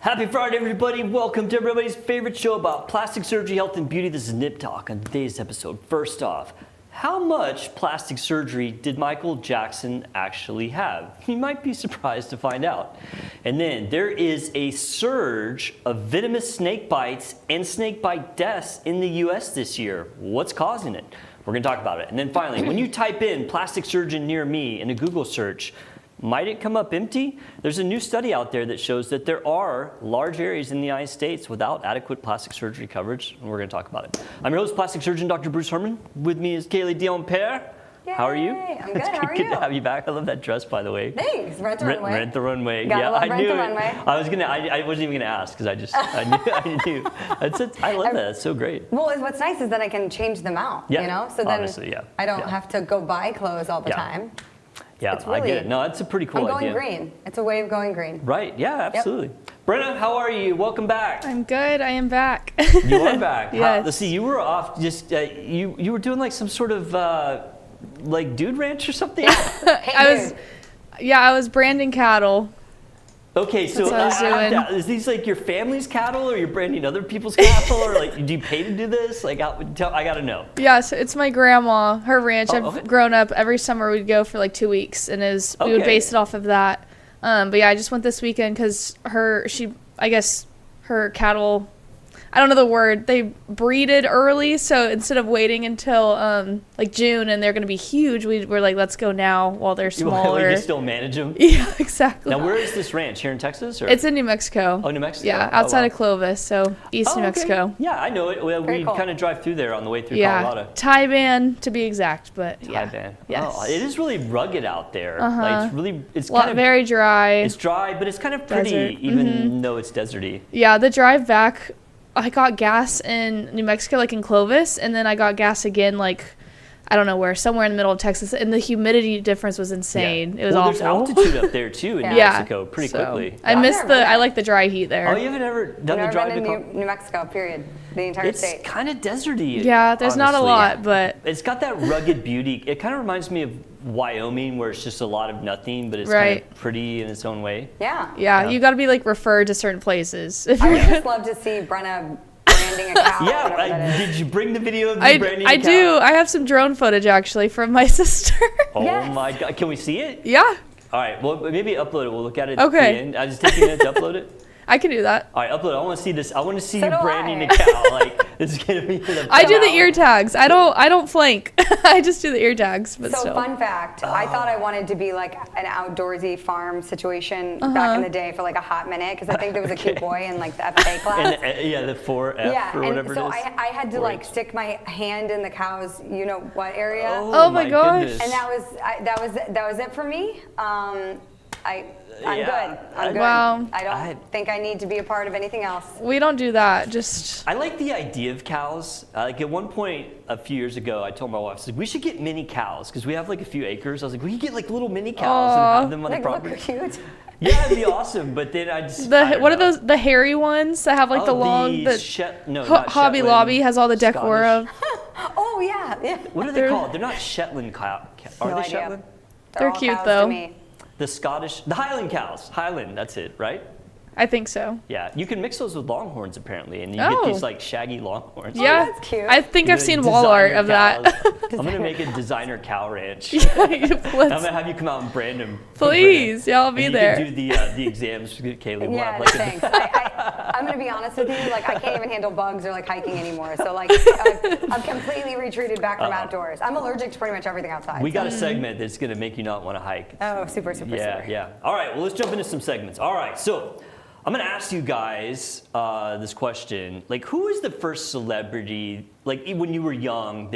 Happy Friday, everybody. Welcome to everybody's favorite show about plastic surgery, health, and beauty. This is Nip Talk. On today's episode, first off, how much plastic surgery did Michael Jackson actually have? You might be surprised to find out. And then there is a surge of venomous snake bites and snake bite deaths in the US this year. What's causing it? We're going to talk about it. And then finally, when you type in plastic surgeon near me in a Google search, might it come up empty? There's a new study out there that shows that there are large areas in the United States without adequate plastic surgery coverage, and we're going to talk about it. I'm your host, plastic surgeon Dr. Bruce Hermann. With me is Kalee Dion-Pere. How are you? I'm good. How are you? Good to have you back. I love that dress, by the way. Thanks. Rent the runway. Rent the runway. Gotta love I Rent knew the it. Runway. I wasn't even gonna ask because I knew. I love that. That's so great. Well, what's nice is that I can change them out. Yeah. You know, so then honestly, I don't have to go buy clothes all the time. Yeah, really, I get it. No, it's a pretty cool idea. I'm going green. It's a way of going green. Right. Yeah. Absolutely. Yep. Brena, how are you? Welcome back. I'm good. I am back. You are back. Yes. Let's see. You were off. Just you were doing like some sort of like dude ranch or something. I was branding cattle. Okay, so That's what I was doing. is these like your family's cattle, or you're branding other people's cattle, or like do you pay to do this? Like, I gotta know. Yes, it's my grandma, her ranch. Oh, I've grown up every summer. We'd go for like 2 weeks, and we would base it off of that. But yeah, I just went this weekend because her cattle, I don't know the word, they breeded early, so instead of waiting until like June and they're going to be huge, we're like, let's go now while they're smaller. You still manage them? Yeah, exactly. Now, where is this ranch? Here in Texas? Or? It's in New Mexico. Oh, New Mexico? Yeah, outside of Clovis, so East New Mexico. Okay. Yeah, I know it. We cool. kind of drive through there on the way through Colorado. Taiban to be exact, but Taiban. Yes. Oh, it is really rugged out there. Uh-huh. Like it's kind of very dry. It's dry, but it's kind of pretty, Desert. even though it's deserty. Yeah, the drive back, I got gas in New Mexico, like in Clovis, and then I got gas again, like, I don't know where, somewhere in the middle of Texas, and the humidity difference was insane. Yeah. It was awful. There's altitude up there, too, in New Mexico, pretty quickly. I like the dry heat there. Oh, you haven't ever done the drive to New Mexico, period. The entire state. It's kind of deserty. Yeah, there's not a lot, but it's got that rugged beauty. It kind of reminds me of Wyoming, where it's just a lot of nothing, but it's kind of pretty in its own way. Yeah, you got to be like referred to certain places. I would just love to see Brena branding a cow. Yeah, did you bring the video of you branding a cow? I do. I have some drone footage actually from my sister. Oh my God, can we see it? Yeah. All right, well maybe upload it. We'll look at it at the end. I just take a minute to upload it. I can do that. All right, upload it. I want to see this. I want to see you branding a cow. Like, this is gonna be the I do the ear tags. I don't flank. I just do the ear tags. But so fun fact, I thought I wanted to be like an outdoorsy farm situation back in the day for like a hot minute, because I think there was a cute boy in like the FFA class. And the 4F or whatever it is. So I had to like stick my hand in the cow's, you know what area. Oh my gosh. Goodness. And that was it for me. I'm good. I'm good. Wow. I don't think I need to be a part of anything else. We don't do that. Just. I like the idea of cows. Like at one point a few years ago, I told my wife, I said, we should get mini cows because we have like a few acres. I was like, we could get like little mini cows and have them on the property. Look cute. Yeah, it'd be awesome. But then I just what are those? The hairy ones that have like the long. Hobby Lobby has all the decor of. Oh yeah. What are they called? They're not Shetland cows. Are they Shetland? They're cute though. The Highland cows. Highland, that's it, right? I think so. Yeah, you can mix those with longhorns apparently, and you get these like shaggy longhorns. Yeah, that's cute. I think I've seen wall art of that. I'm gonna make a designer cow ranch. I'm gonna have you come out and brand them. Please, yeah, I'll be there. You can do the exams, Kalee. Yeah, thanks. I'm gonna be honest with you. Like I can't even handle bugs or like hiking anymore. So like I've completely retreated back from outdoors. I'm allergic to pretty much everything outside. We got a segment that's gonna make you not want to hike. Oh, super. Yeah. All right, well let's jump into some segments. All right, so. I'm gonna ask you guys this question. Like, who is the first celebrity, like when you were young,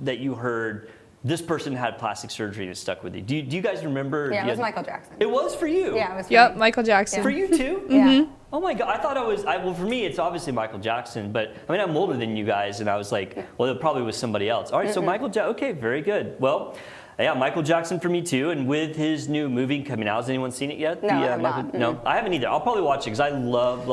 that you heard this person had plastic surgery and it stuck with you? Do you guys remember? Yeah, it was Michael Jackson. It was for you? Yeah, it was for me. Michael Jackson. For you too? Yeah. Oh my God, I thought well for me it's obviously Michael Jackson, but I mean I'm older than you guys and I was like, well it probably was somebody else. All right, so Michael Jackson, okay, very good. Well, yeah, Michael Jackson for me too, and with his new movie coming out, has anyone seen it yet? No, I have not. No, I haven't either. I'll probably watch it because I love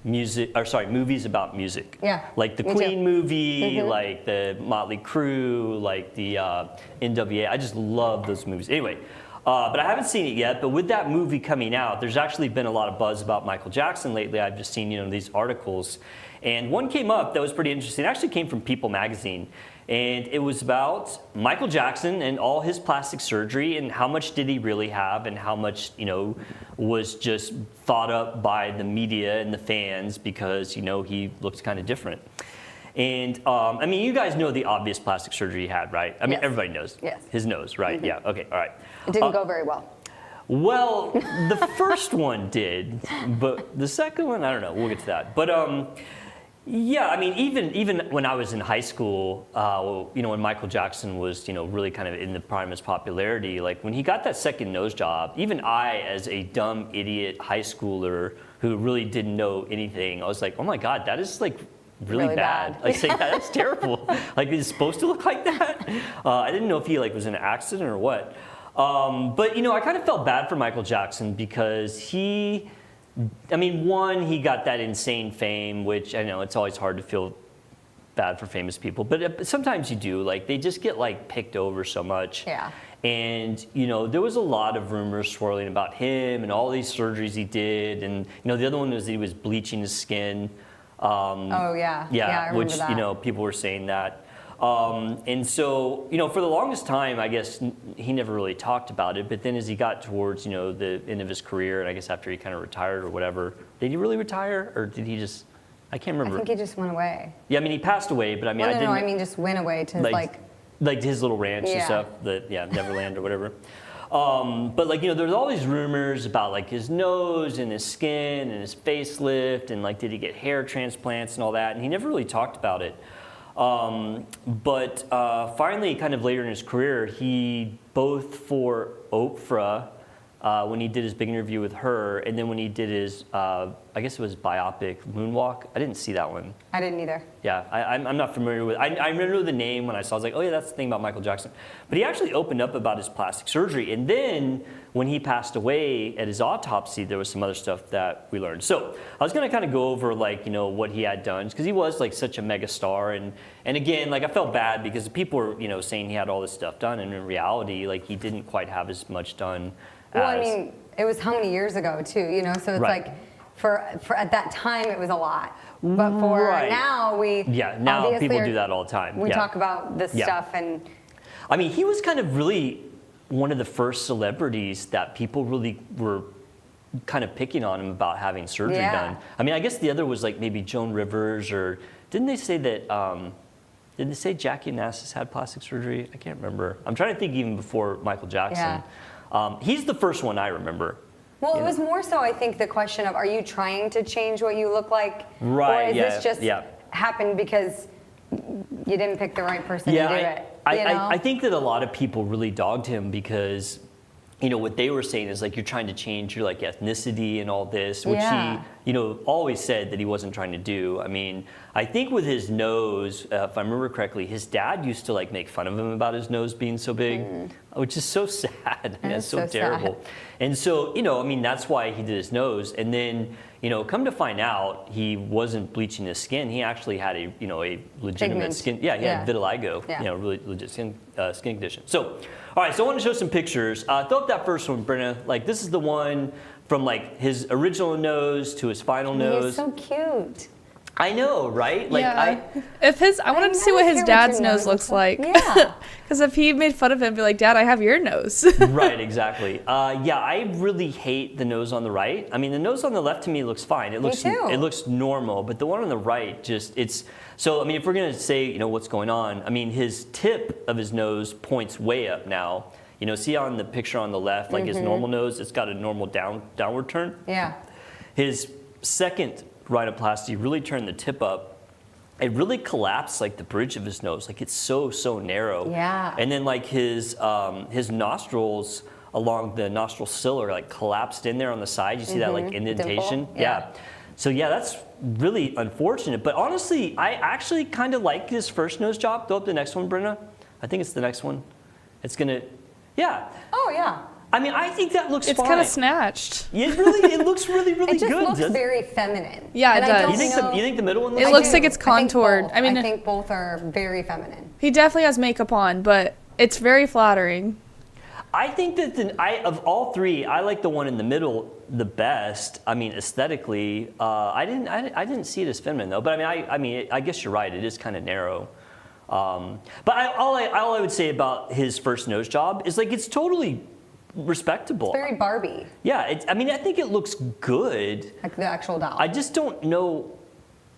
movies about music. Yeah, like the Queen movie, like the Motley Crue, like the NWA. I just love those movies. Anyway, But I haven't seen it yet. But with that movie coming out, there's actually been a lot of buzz about Michael Jackson lately. I've just seen, these articles. And one came up that was pretty interesting. It actually came from People magazine. And it was about Michael Jackson and all his plastic surgery and how much did he really have and how much, was just thought up by the media and the fans because, he looked kind of different. And, you guys know the obvious plastic surgery he had, right? I mean, Yes. everybody knows. Yes. His nose, right? Yeah, okay, all right. It didn't go very well. Well, the first one did, but the second one, I don't know. We'll get to that. But, yeah, even when I was in high school, when Michael Jackson was, really kind of in the prime of his popularity, like when he got that second nose job, even I, as a dumb idiot high schooler who really didn't know anything, I was like, oh my God, that is like really bad. Like, say, that's terrible. Like, is it supposed to look like that? I didn't know if he was in an accident or what. But I kind of felt bad for Michael Jackson because he got that insane fame, which I know it's always hard to feel bad for famous people, but sometimes you do. Like, they just get picked over so much. Yeah. And there was a lot of rumors swirling about him and all these surgeries he did, and the other one was that he was bleaching his skin. Oh yeah. Yeah, I remember which that. people were saying that. And so, for the longest time, I guess he never really talked about it. But then as he got towards, the end of his career, and I guess after he kind of retired or whatever, did he really retire or did he just? I can't remember. I think he just went away. Yeah, he passed away, but I No, didn't. just went away to like his little ranch and stuff. Neverland or whatever. But there's all these rumors about his nose and his skin and his facelift and did he get hair transplants and all that, and he never really talked about it. But finally, kind of later in his career, he both for Oprah, when he did his big interview with her, and then when he did his, I guess it was biopic moonwalk. I didn't see that one. I didn't either. Yeah, I'm not familiar with. I remember the name when I saw. I was like, oh yeah, that's the thing about Michael Jackson. But he actually opened up about his plastic surgery, and then when he passed away at his autopsy, there was some other stuff that we learned. So I was going to kind of go over what he had done because he was such a mega star, and again I felt bad because people were saying he had all this stuff done, and in reality he didn't quite have as much done. Well, it was how many years ago too, so it's Right. for at that time it was a lot. But for Right. now now obviously people do that all the time. We Yeah. talk about this Yeah. stuff and he was kind of really one of the first celebrities that people really were kind of picking on him about having surgery Yeah. done. I guess the other was maybe Joan Rivers, or didn't they say that, did they say Jackie Onassis had plastic surgery? I can't remember. I'm trying to think even before Michael Jackson. He's the first one I remember. Well, it was more so, I think, the question of, are you trying to change what you look like? Right, Or is this just yeah. happened because you didn't pick the right person to do it? I think that a lot of people really dogged him because, what they were saying is you're trying to change your ethnicity and all this, which he, always said that he wasn't trying to do. I think with his nose, if I remember correctly, his dad used to make fun of him about his nose being so big, which is so sad. It's so terrible. Sad. And so, that's why he did his nose. And then, come to find out, he wasn't bleaching his skin. He actually had a legitimate Pigment. skin. Yeah, he had vitiligo. Yeah. Really legit skin condition. So, all right. So I want to show some pictures. Throw up that first one, Brena. This is the one from his original nose to his final nose. He's so cute. I know, right? I wanted to see what his your dad's nose looks like. Yeah. Because if he made fun of him, be like, Dad, I have your nose. Right, exactly. I really hate the nose on the right. The nose on the left to me looks fine. It looks too. It looks normal, but the one on the right if we're gonna say what's going on, his tip of his nose points way up now. See on the picture on the left, his normal nose, it's got a normal downward turn. Yeah. His second rhinoplasty really turned the tip up. It really collapsed the bridge of his nose. It's so narrow. Yeah. And then his nostrils along the nostril sill are collapsed in there on the side. You see that indentation? Dimple? Yeah. So that's really unfortunate. But honestly, I actually kind of like his first nose job. Throw up the next one, Brena. I think it's the next one. It's gonna, yeah. Oh yeah. I think that looks It's fine. kind of snatched. It looks really It good. just looks doesn't it? very feminine. Yeah, it And I does. don't You think the middle one It looks looks do. like it's contoured. I think both are very feminine. He definitely has makeup on, but it's very flattering. I think that of all three, I like the one in the middle the best. I mean, aesthetically, I didn't see it as feminine though. But I mean, I guess you're right. It is kind of narrow. But all I would say about his first nose job is like it's totally respectable. It's very Barbie. Yeah, I mean, I think it looks good. Like the actual doll. I just don't know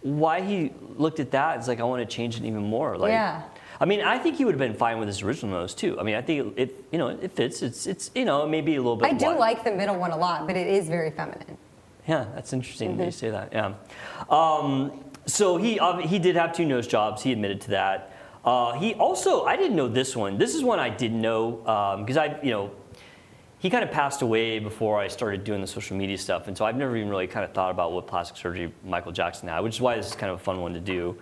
why he looked at that. It's like I want to change it even more. Like, yeah. I mean, I think he would have been fine with his original nose too. I mean, I think it fits. It's maybe a little bit. I do wide. like the middle one a lot, but it is very feminine. Yeah, that's interesting that you say that. Yeah. So he did have 2 nose jobs. He admitted to that. He also, I didn't know this one. This is one I didn't know because he kind of passed away before I started doing the social media stuff, and so I've never even really kind of thought about what plastic surgery Michael Jackson had, which is why this is kind of a fun one to do.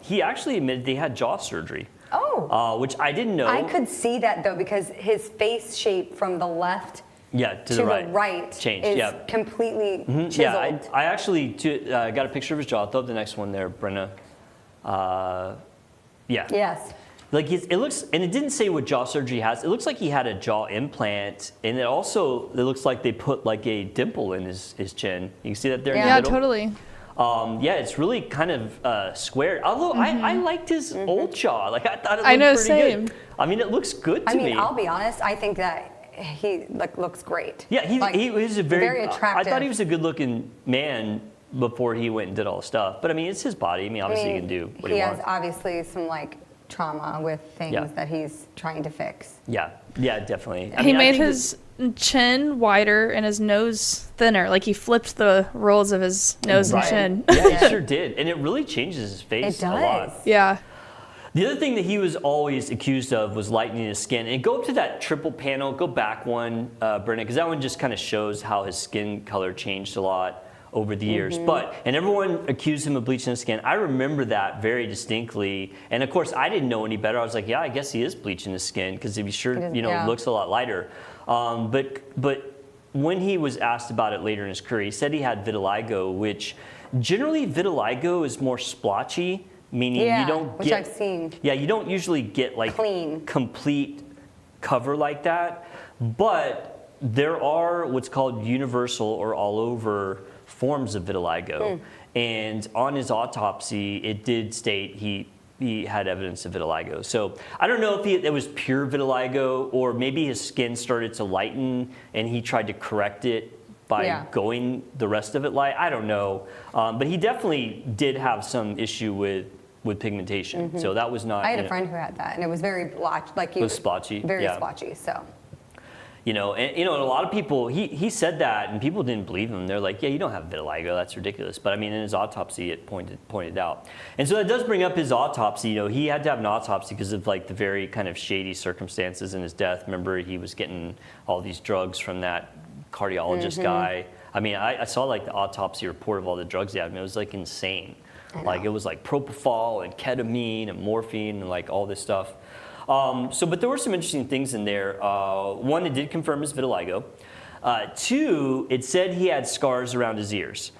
He actually admitted they had jaw surgery. Oh. Which I didn't know. I could see that though because his face shape from the left to the right changed. Is completely chiseled. Yeah, I actually got a picture of his jaw. Throw up the next one there, Brena. Yeah. Yes. Like it looks, and it didn't say what jaw surgery he has. It looks like he had a jaw implant, and it looks like they put like a dimple in his chin. You can see that there. Yeah, in the middle? totally. Yeah, it's really kind of squared. Although I liked his old jaw. Like I thought it looked pretty same. good. I mean, it looks good to me. I mean, I'll be honest. I think that he looks great. Yeah, he was a very attractive. I thought he was a good-looking man before he went and did all the stuff. But I mean, it's his body. I mean, obviously he can do what he wants. He has obviously some trauma with things that he's trying to fix. Yeah, definitely. He made his chin wider and his nose thinner. Like he flipped the rolls of his nose and chin. Yeah, he sure did. And it really changes his face a lot. Yeah. The other thing that he was always accused of was lightening his skin. And go up to that triple panel, go back one, Brena, because that one just kind of shows how his skin color changed a lot over the years. And everyone accused him of bleaching his skin. I remember that very distinctly. And of course, I didn't know any better. I was like, yeah, I guess he is bleaching his skin because he sure, looks a lot lighter. But when he was asked about it later in his career, he said he had vitiligo, which generally vitiligo is more splotchy, meaning you don't which I've seen. Yeah, you don't usually get like clean, complete cover like that. But there are what's called universal or all over forms of vitiligo. And on his autopsy, it did state he had evidence of vitiligo. So I don't know if it was pure vitiligo or maybe his skin started to lighten and he tried to correct it by going the rest of it light. I don't know. But he definitely did have some issue with pigmentation. So that was not... I had a friend who had that and it was very blotchy. Like it was splotchy. Very splotchy, so... And a lot of people, he said that and people didn't believe him. They're like, yeah, you don't have vitiligo, that's ridiculous. But I mean, in his autopsy, it pointed out. And so that does bring up his autopsy. He had to have an autopsy because of like the very kind of shady circumstances in his death. Remember, he was getting all these drugs from that cardiologist guy. I mean, I saw like the autopsy report of all the drugs he had, and it was like insane. Like it was like propofol and ketamine and morphine and like all this stuff. But there were some interesting things in there. One, it did confirm his vitiligo. 2, it said he had scars around his ears,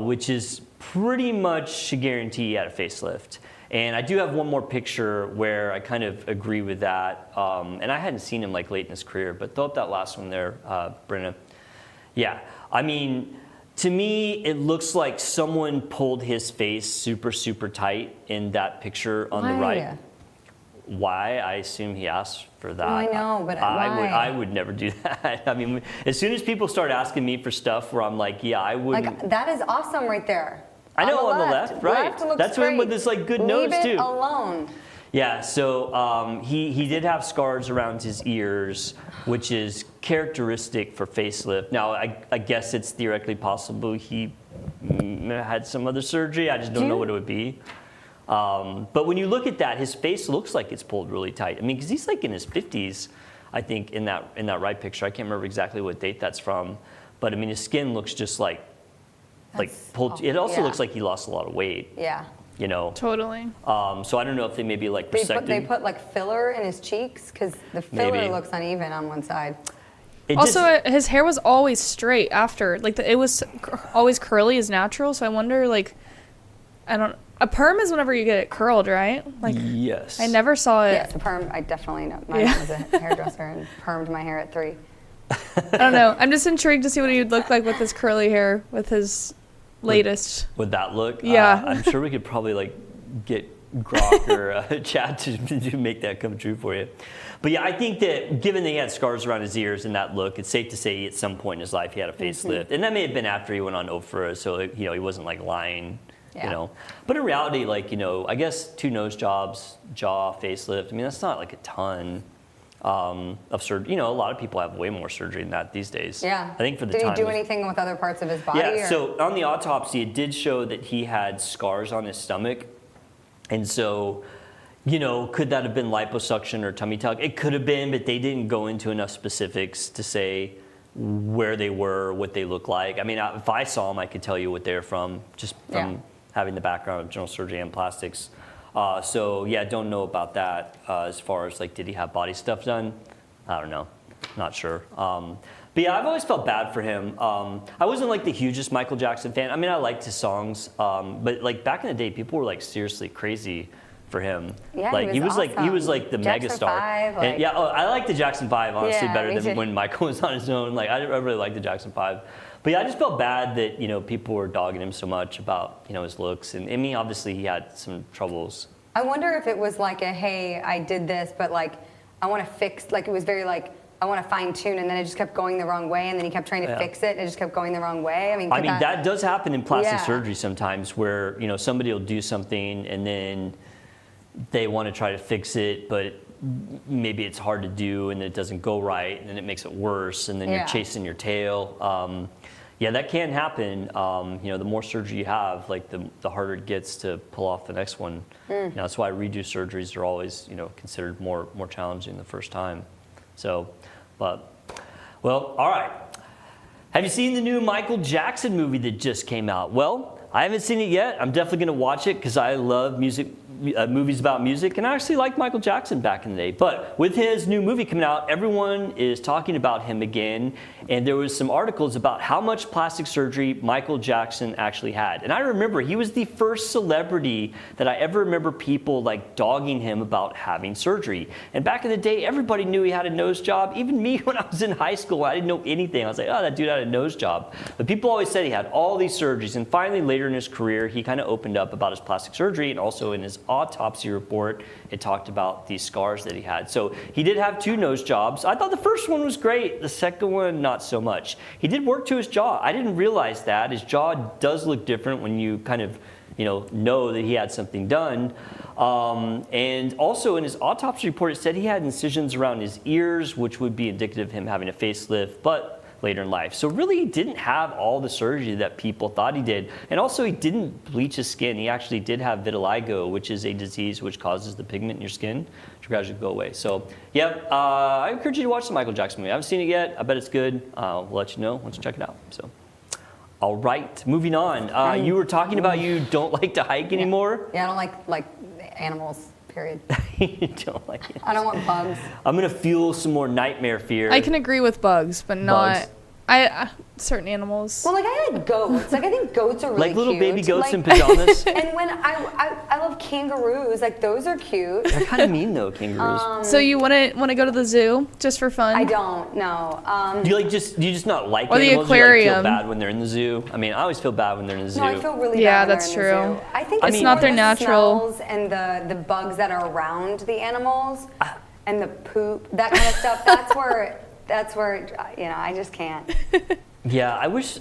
which is pretty much a guarantee he had a facelift. And I do have one more picture where I kind of agree with that. And I hadn't seen him like late in his career, but throw up that last one there, Brena. Yeah, I mean, to me, it looks like someone pulled his face super, super tight in that picture on the right. Why? I assume he asked for that. Oh, I know, but why? I would never do that. I mean, as soon as people start asking me for stuff where I'm like, yeah, I wouldn't. Like, that is awesome right there. I know, on the left, right. Left looks That's great. him with this like good nose too. Leave it alone. Yeah, so he did have scars around his ears, which is characteristic for facelift. Now, I guess it's theoretically possible he had some other surgery. I just don't know what it would be. But when you look at that, his face looks like it's pulled really tight. I mean, because he's like in his 50s, I think, in that right picture. I can't remember exactly what date that's from. But I mean, his skin looks just like pulled. It also looks like he lost a lot of weight. Yeah. Totally. So I don't know if they maybe like resected. They put like filler in his cheeks because the filler looks uneven on one side. His hair was always straight after. Like it was always curly as natural. So I wonder, like, I A perm is whenever you get it curled, right? Like Yes. I never saw it. Yes, a perm. I definitely know. My mom was a hairdresser and permed my hair at 3. I don't know. I'm just intrigued to see what he'd look like with his curly hair, with his latest. With that look? Yeah. I'm sure we could probably like get Grok or Chad to make that come true for you. But yeah, I think that given that he had scars around his ears and that look, it's safe to say at some point in his life he had a facelift. And that may have been after he went on Oprah, so he wasn't like lying, But in reality, like, I guess 2 nose jobs, jaw, facelift, I mean, that's not like a ton of surgery. A lot of people have way more surgery than that these days. Yeah. I think for the Did time. he do anything with other parts of his body? Yeah, so on the autopsy, it did show that he had scars on his stomach. And so, could that have been liposuction or tummy tuck? It could have been, but they didn't go into enough specifics to say where they were, what they look like. I mean, if I saw them, I could tell you what they're from, just from having the background of general surgery and plastics. So, yeah, don't know about that as far as, like, did he have body stuff done? I don't know. Not sure. But yeah, I've always felt bad for him. I wasn't like the hugest Michael Jackson fan. I mean, I liked his songs, but like back in the day, people were like seriously crazy for him. Yeah, like he was was like the Jackson megastar. 5, And yeah, I like the Jackson 5 honestly Yeah, better me than too. when Michael was on his own. Like I really liked the Jackson 5. But yeah, I just felt bad that people were dogging him so much about his looks, and I mean obviously he had some troubles. I wonder if it was like a, hey, I did this, but like I want to fix. Like it was very like, I want to fine tune, and then it just kept going the wrong way, and then he kept trying to fix it, and it just kept going the wrong way. I mean, that does happen in plastic Yeah. surgery sometimes, where somebody will do something and then they want to try to fix it, but maybe it's hard to do, and it doesn't go right, and then it makes it worse, and then you're chasing your tail. Yeah, that can happen. The more surgery you have, like the harder it gets to pull off the next one. That's why redo surgeries are always considered more challenging the first time. So, well, all right. Have you seen the new Michael Jackson movie that just came out? Well, I haven't seen it yet. I'm definitely going to watch it because I love movies about music, and I actually liked Michael Jackson back in the day. But with his new movie coming out, everyone is talking about him again, and there was some articles about how much plastic surgery Michael Jackson actually had. And I remember he was the first celebrity that I ever remember people like dogging him about having surgery. And back in the day, everybody knew he had a nose job. Even me, when I was in high school, I didn't know anything. I was like, oh, that dude had a nose job. But people always said he had all these surgeries, and finally later in his career, he kind of opened up about his plastic surgery, and also in his autopsy report, it talked about these scars that he had. So he did have 2 nose jobs. I thought the first one was great. The second one, not so much. He did work to his jaw. I didn't realize that. His jaw does look different when you kind of, know that he had something done. And also in his autopsy report, it said he had incisions around his ears, which would be indicative of him having a facelift, but later in life. So really he didn't have all the surgery that people thought he did. And also he didn't bleach his skin. He actually did have vitiligo, which is a disease which causes the pigment in your skin to gradually go away. So yeah, I encourage you to watch the Michael Jackson movie. I haven't seen it yet. I bet it's good. We'll let you know once you check it out. So, all right, moving on. You were talking about you don't like to hike anymore. Yeah, I don't like animals. Period. You don't like it. I don't want bugs. I'm gonna fuel some more nightmare fear. I can agree with bugs, but not Bugs. certain animals. Well, like I like goats. Like I think goats are really like little cute. baby goats like, in pajamas. And when I love kangaroos. Like those are cute. They're kind of mean though, kangaroos. So you want to go to the zoo just for fun? I don't know. Do you just not like Or the animals? Do you aquarium. feel bad when they're in the zoo? I mean, I always feel bad when they're in the zoo. No, I feel really Yeah, bad when that's they're in the true. zoo. I think It's it's not more their the natural- smells and the bugs that are around the animals and the poop, that kind of stuff. That's where I just can't. Yeah, I wish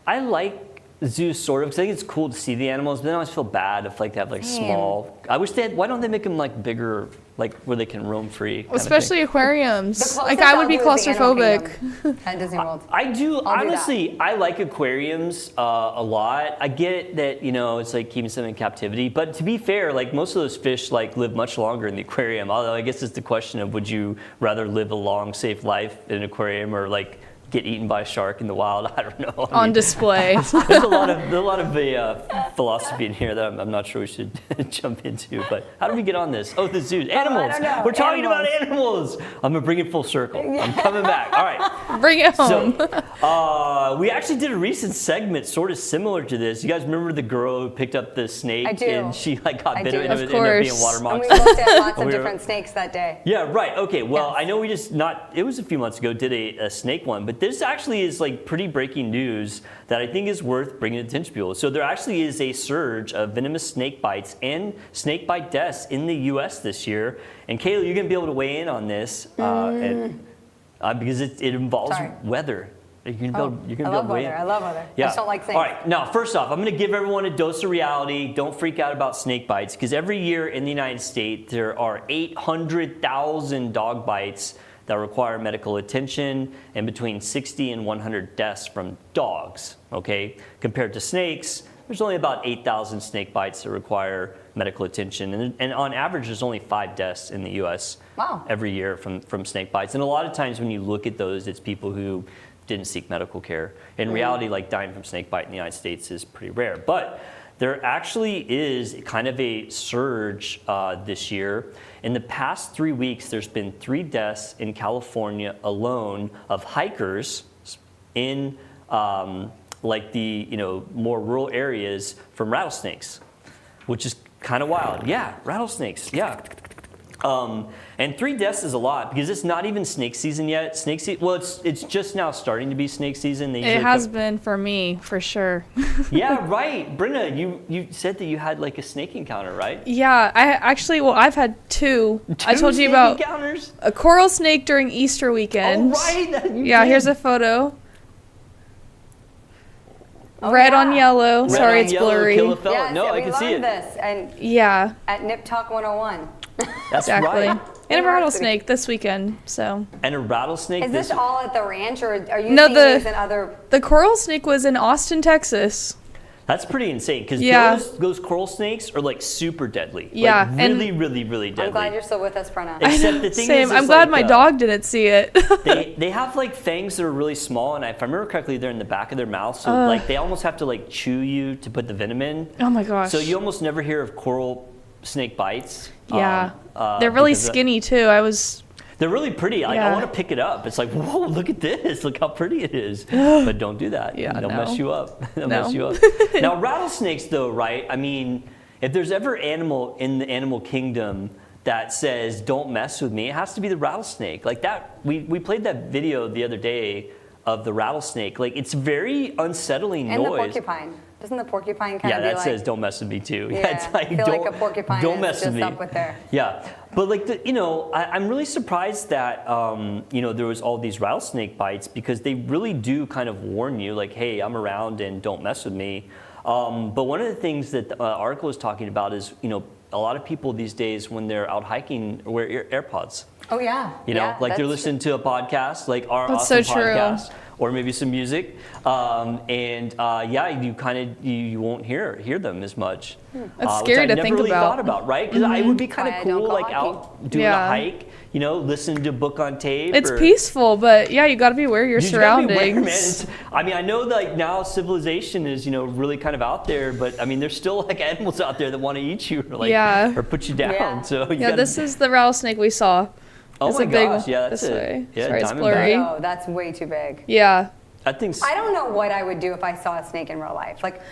I like zoos sort of because I think it's cool to see the animals, but then I always feel bad if like they have like Same. small. I wish they had. Why don't they make them like bigger, like where they can roam free? kind of Especially thing. aquariums. The Like closest I would I'll be do is the Animal claustrophobic. Kingdom at Disney World. I do I'll do honestly. I like aquariums a lot. I get that it's like keeping them in captivity, but to be fair, like most of those fish like live much longer in the aquarium. Although I guess it's the question of would you rather live a long, safe life in an aquarium or like get eaten by a shark in the wild. I don't know. On display. There's a lot of philosophy in here that I'm not sure we should jump into. But how did we get on this? Oh, the zoos, animals. I don't know. We're talking about animals. I'm gonna bring it full circle. I'm coming back. All right. Bring it home. So, we actually did a recent segment sort of similar to this. You guys remember the girl who picked up the snake? I do. And she like got bitten and Of it ended up being a course. water And moccasin. we looked at lots of We were- different snakes that day. Yeah, right. Okay. Well, Yes. I know we just it was a few months ago, did a snake one, but this actually is like pretty breaking news that I think is worth bringing attention to people. So there actually is a surge of venomous snake bites and snake bite deaths in the U.S. this year. And Kalee, you're going to be able to weigh in on this because it involves Sorry. weather. You're going to be able I love to weigh weather. in. I love weather. Yeah. I just don't like snakes. All right. Now, first off, I'm going to give everyone a dose of reality. Don't freak out about snake bites because every year in the United States, there are 800,000 dog bites that require medical attention and between 60 and 100 deaths from dogs, okay? Compared to snakes, there's only about 8,000 snake bites that require medical attention. And on average, there's only 5 deaths in the U.S. Wow. every year from snake bites. And a lot of times when you look at those, it's people who didn't seek medical care. In reality, like dying from snake bite in the United States is pretty rare. But there actually is kind of a surge this year. In the past 3 weeks, there's been 3 deaths in California alone of hikers in like the more rural areas from rattlesnakes, which is kind of wild. Yeah, rattlesnakes. Yeah. And 3 deaths is a lot because it's not even snake season yet. Well, it's just now starting to be snake season. They It usually has been for me, for sure. Yeah, right. Brena, you said that you had like a snake encounter, right? Yeah, I've had 2. I told you snake about encounters? a coral snake during Easter weekend. Oh, right. Yeah, here's a photo. Oh, Red yeah. on yellow. Red Sorry, on it's yellow, blurry. kill a fella. Yes, No, and I can we see learned it. this and Yeah, at Nip Talk 101. That's exactly. right. And a rattlesnake this weekend. So And a rattlesnake. Is this all at the ranch, or are you No, seeing these in other? the coral snake was in Austin, Texas. That's pretty insane because Yeah. those coral snakes are like super deadly. Yeah, Like, and- really, really, really deadly. I'm glad you're still with us, Brena. Except the thing Same. is I'm glad like, my dog didn't see it. they have like fangs that are really small, and if I remember correctly, they're in the back of their mouth, so like they almost have to like chew you to put the venom in. Oh my gosh. So you almost never hear of coral snake bites. Yeah. They're really because skinny too. They're really pretty. Like, I Yeah. want to pick it up. It's like, whoa, look at this. Look how pretty it is. But don't do that. Yeah, They'll no. mess you up. They'll No. mess you up. Now, rattlesnakes, though, right? I mean, if there's ever animal in the animal kingdom that says, don't mess with me, it has to be the rattlesnake. Like that, we played that video the other day of the rattlesnake. Like, it's very unsettling And noise. the porcupine. Doesn't the porcupine kind Yeah, of be that like? says don't mess with me too. Yeah, it's like I feel don't, like a porcupine don't is mess with just me. up with their. Yeah, but like I'm really surprised that there was all these rattlesnake bites because they really do kind of warn you like, hey, I'm around and don't mess with me. But one of the things that the article is talking about is a lot of people these days when they're out hiking wear AirPods. Oh yeah. You know, Yeah, like they're that's- listening to a podcast, like our That's awesome so true. podcast, or maybe some music, you kind of you won't hear them as much. That's scary which I to think never really about. thought about, right? Because it would be kind Why I of don't cool, go like hiking. out doing Yeah. a hike, listening to a book on tape. It's or, peaceful, but yeah, you got to be aware of your you just gotta be surroundings. aware, man. I mean, I know like now civilization is really kind of out there, but I mean, there's still like animals out there that want to eat you, or like Yeah. or put you down. Yeah. So you Yeah, gotta, this is the rattlesnake we saw. oh it's my a big gosh, one. yeah, that's This it. way. Yeah, Sorry, it's diamondback. blurry. Oh, that's way too big. Yeah. I think. I don't know what I would do if I saw a snake in real life. Like,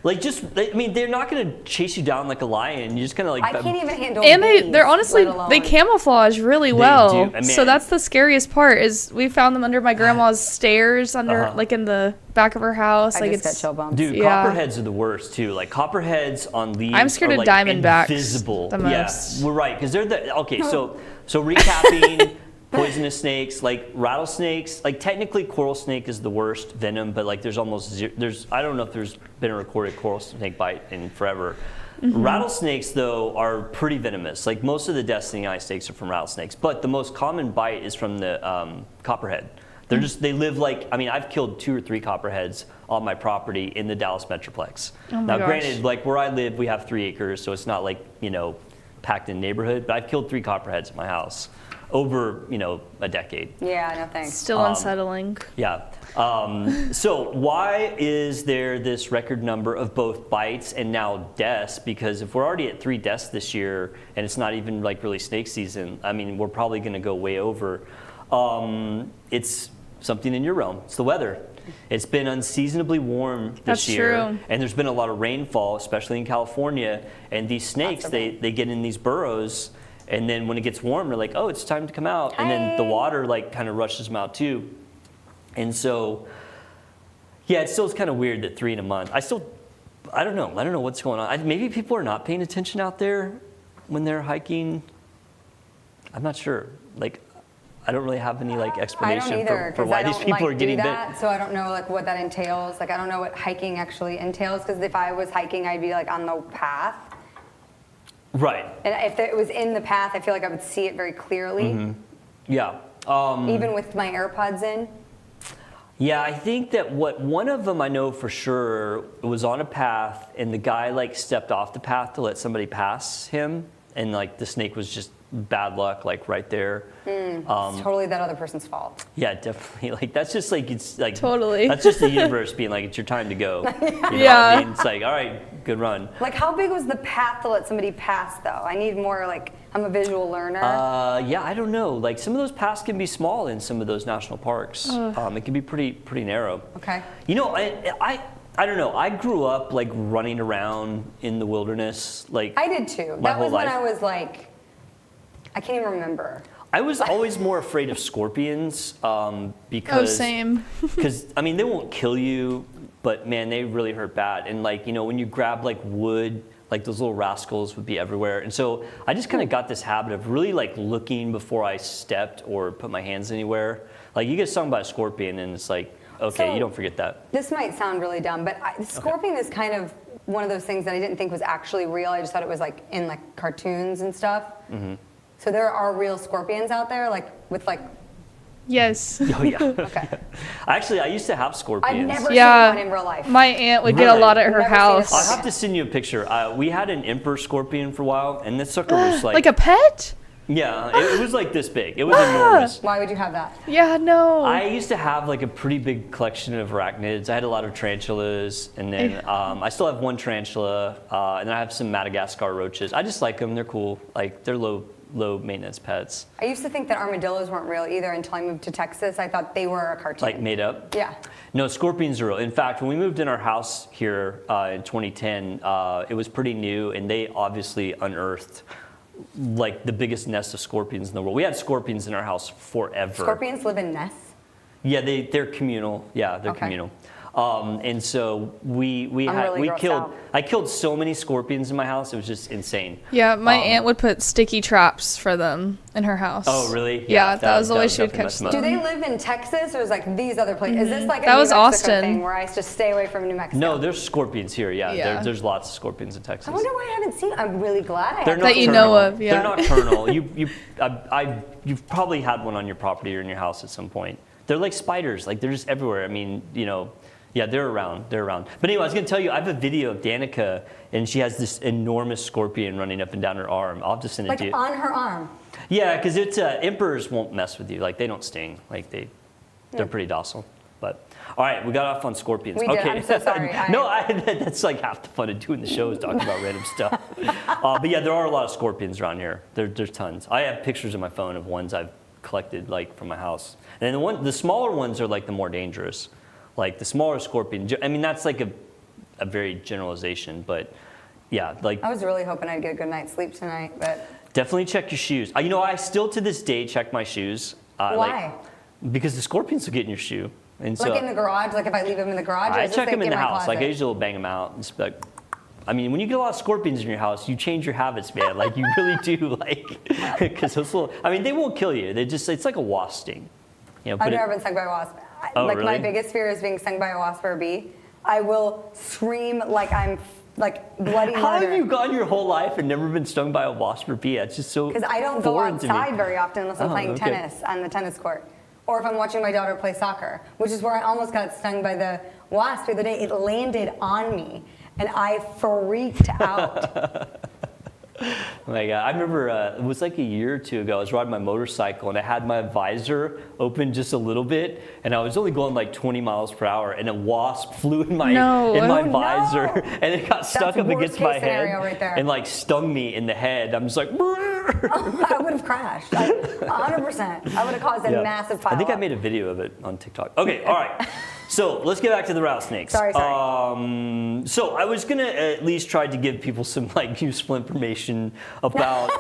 They're not going to chase you down like a lion. You're just kind of like. I can't even handle. And bees, they're honestly, let alone- they camouflage really well. do. I So mean- that's the scariest part is we found them under my grandma's stairs like in the back of her house. I like just got it's chill bumps. Dude, Yeah. copperheads are the worst too. Like copperheads on leaves. I'm scared are, of like, diamondbacks invisible. the Yeah, most. we're right because they're the okay. So recapping. Poisonous snakes, like rattlesnakes, like technically coral snake is the worst venom, but like there's almost zero, I don't know if there's been a recorded coral snake bite in forever. Rattlesnakes though are pretty venomous. Like most of the deaths in the United States are from rattlesnakes, but the most common bite is from the copperhead. They live like, I mean, I've killed 2 or 3 copperheads on my property in the Dallas Metroplex. Oh my now gosh. granted, like where I live, we have 3 acres, so it's not like, packed in neighborhood, but I've killed 3 copperheads at my house over, a decade. Yeah, no thanks. Still unsettling. Yeah. So why is there this record number of both bites and now deaths? Because if we're already at 3 deaths this year and it's not even like really snake season, I mean, we're probably going to go way over. It's something in your realm. It's the weather. It's been unseasonably warm this year. True. And there's been a lot of rainfall, especially in California. And these snakes, they get in these burrows. And then when it gets warm, they're like, oh, it's time to come out. And then the water like kind of rushes them out too. And so, yeah, it still is kind of weird that 3 in a month. I don't know. I don't know what's going on. Maybe people are not paying attention out there when they're hiking. I'm not sure. Like, I don't really have any like explanation for why these people are getting bit. So I don't know like what that entails. Like I don't know what hiking actually entails because if I was hiking, I'd be like on the path. Right. And if it was in the path, I feel like I would see it very clearly. Mm-hmm. Yeah. Even with my AirPods in. Yeah, I think that one of them I know for sure was on a path and the guy like stepped off the path to let somebody pass him and like the snake was just bad luck like right there. It's totally that other person's fault. Yeah, definitely. Like that's just like it's like Totally. That's just the universe being like it's your time to go. You know what Yeah. I mean? It's like all right, good run. Like how big was the path to let somebody pass though? I need more like I'm a visual learner. Yeah, I don't know. Like some of those paths can be small in some of those national parks. It can be pretty narrow. Okay. I don't know. I grew up like running around in the wilderness. Like I did too. my That was whole when life. I was like, I can't even remember. I was always more afraid of scorpions because Same. because I mean they won't kill you, but man, they really hurt bad. And like when you grab like wood, like those little rascals would be everywhere. And so I just kind of got this habit of really like looking before I stepped or put my hands anywhere. Like you get stung by a scorpion, and it's like okay, So- you don't forget that. This might sound really dumb, but scorpion is kind of one of those things that I didn't think was actually real. I just thought it was like in like cartoons and stuff. Mm-hmm. So there are real scorpions out there, like with like. Yes. Oh yeah. Okay. Actually, I used to have scorpions. I've never Yeah. seen one in real life. My aunt would get a Really? lot at her Never seen a house. scorpion. I'll have to send you a picture. We had an emperor scorpion for a while, and this sucker was like, Like a pet? yeah, it was like this big. It was enormous. Why would you have that? Yeah, no. I used to have like a pretty big collection of arachnids. I had a lot of tarantulas, and then I still have one tarantula, and then I have some Madagascar roaches. I just like them. They're cool. Like they're low maintenance pets. I used to think that armadillos weren't real either until I moved to Texas. I thought they were a cartoon. Like made up? Yeah. No, scorpions are real. In fact, when we moved in our house here in 2010, it was pretty new, and they obviously unearthed like the biggest nest of scorpions in the world. We had scorpions in our house forever. Scorpions live in nests. Yeah, they're communal. Yeah, they're Okay. communal. And so we really grossed killed. out. I killed so many scorpions in my house. It was just insane. Yeah, my aunt would put sticky traps for them in her house. Oh, really? Yeah, that was the way she would definitely catch mess them. them Do up. they live in Texas or is like these other places? Is this like a That New was Mexico Austin. thing where I used to stay away from New Mexico? No, there's scorpions here. Yeah, Yeah. There's lots of scorpions in Texas. I wonder why I haven't seen. I'm really glad I They're haven't. That you know nocturnal. of, yeah. They're nocturnal. You've probably had one on your property or in your house at some point. They're like spiders. Like they're just everywhere. I mean, yeah, they're around. But anyway, I was going to tell you, I have a video of Danica, and she has this enormous scorpion running up and down her arm. I'll have to send it Like to you. on her arm. Yeah, because it's emperors won't mess with you. Like they don't sting. Like they're pretty docile. But all right, we got off on scorpions. We did. Okay. I'm so sorry. No, that's like half the fun of doing the show is talking about random stuff. But yeah, there are a lot of scorpions around here. There's tons. I have pictures on my phone of ones I've collected like from my house. And the smaller ones are like the more dangerous. Like the smaller scorpion. I mean, that's like a very generalization, but yeah, like I was really hoping I'd get a good night's sleep tonight, but definitely check your shoes. I still to this day check my shoes. why? Because the scorpions will get in your shoe. And so Like in the garage, like if I leave them in the garage, or I is this check them like in the my house. Like I closet? usually will bang them out and just be like, I mean, when you get a lot of scorpions in your house, you change your habits, man. Like you really do, like, because those little. I mean, they won't kill you. It's like a wasp sting. I've but never been stung by a wasp. Oh, like my really? biggest fear is being stung by a wasp or a bee. I will scream like I'm like bloody How murder. have you gone your whole life and never been stung by a wasp or bee? It's just so Because I don't go foreign to me. outside very often unless I'm Oh, playing okay. tennis on the tennis court. Or if I'm watching my daughter play soccer, which is where I almost got stung by the wasp the other day. It landed on me and I freaked out. My God, I remember it was like a year or two ago. I was riding my motorcycle and I had my visor open just a little bit, and I was only going like 20 miles per hour, and a wasp flew in my visor, and it got stuck up against my head right there. and like stung me in the head. I'm just like, I would have crashed. 100%. I would have caused a massive pile. I think I made a video of it on TikTok. Okay, all right. So let's get back to the rattlesnakes. Sorry. So I was gonna at least try to give people some like useful information about.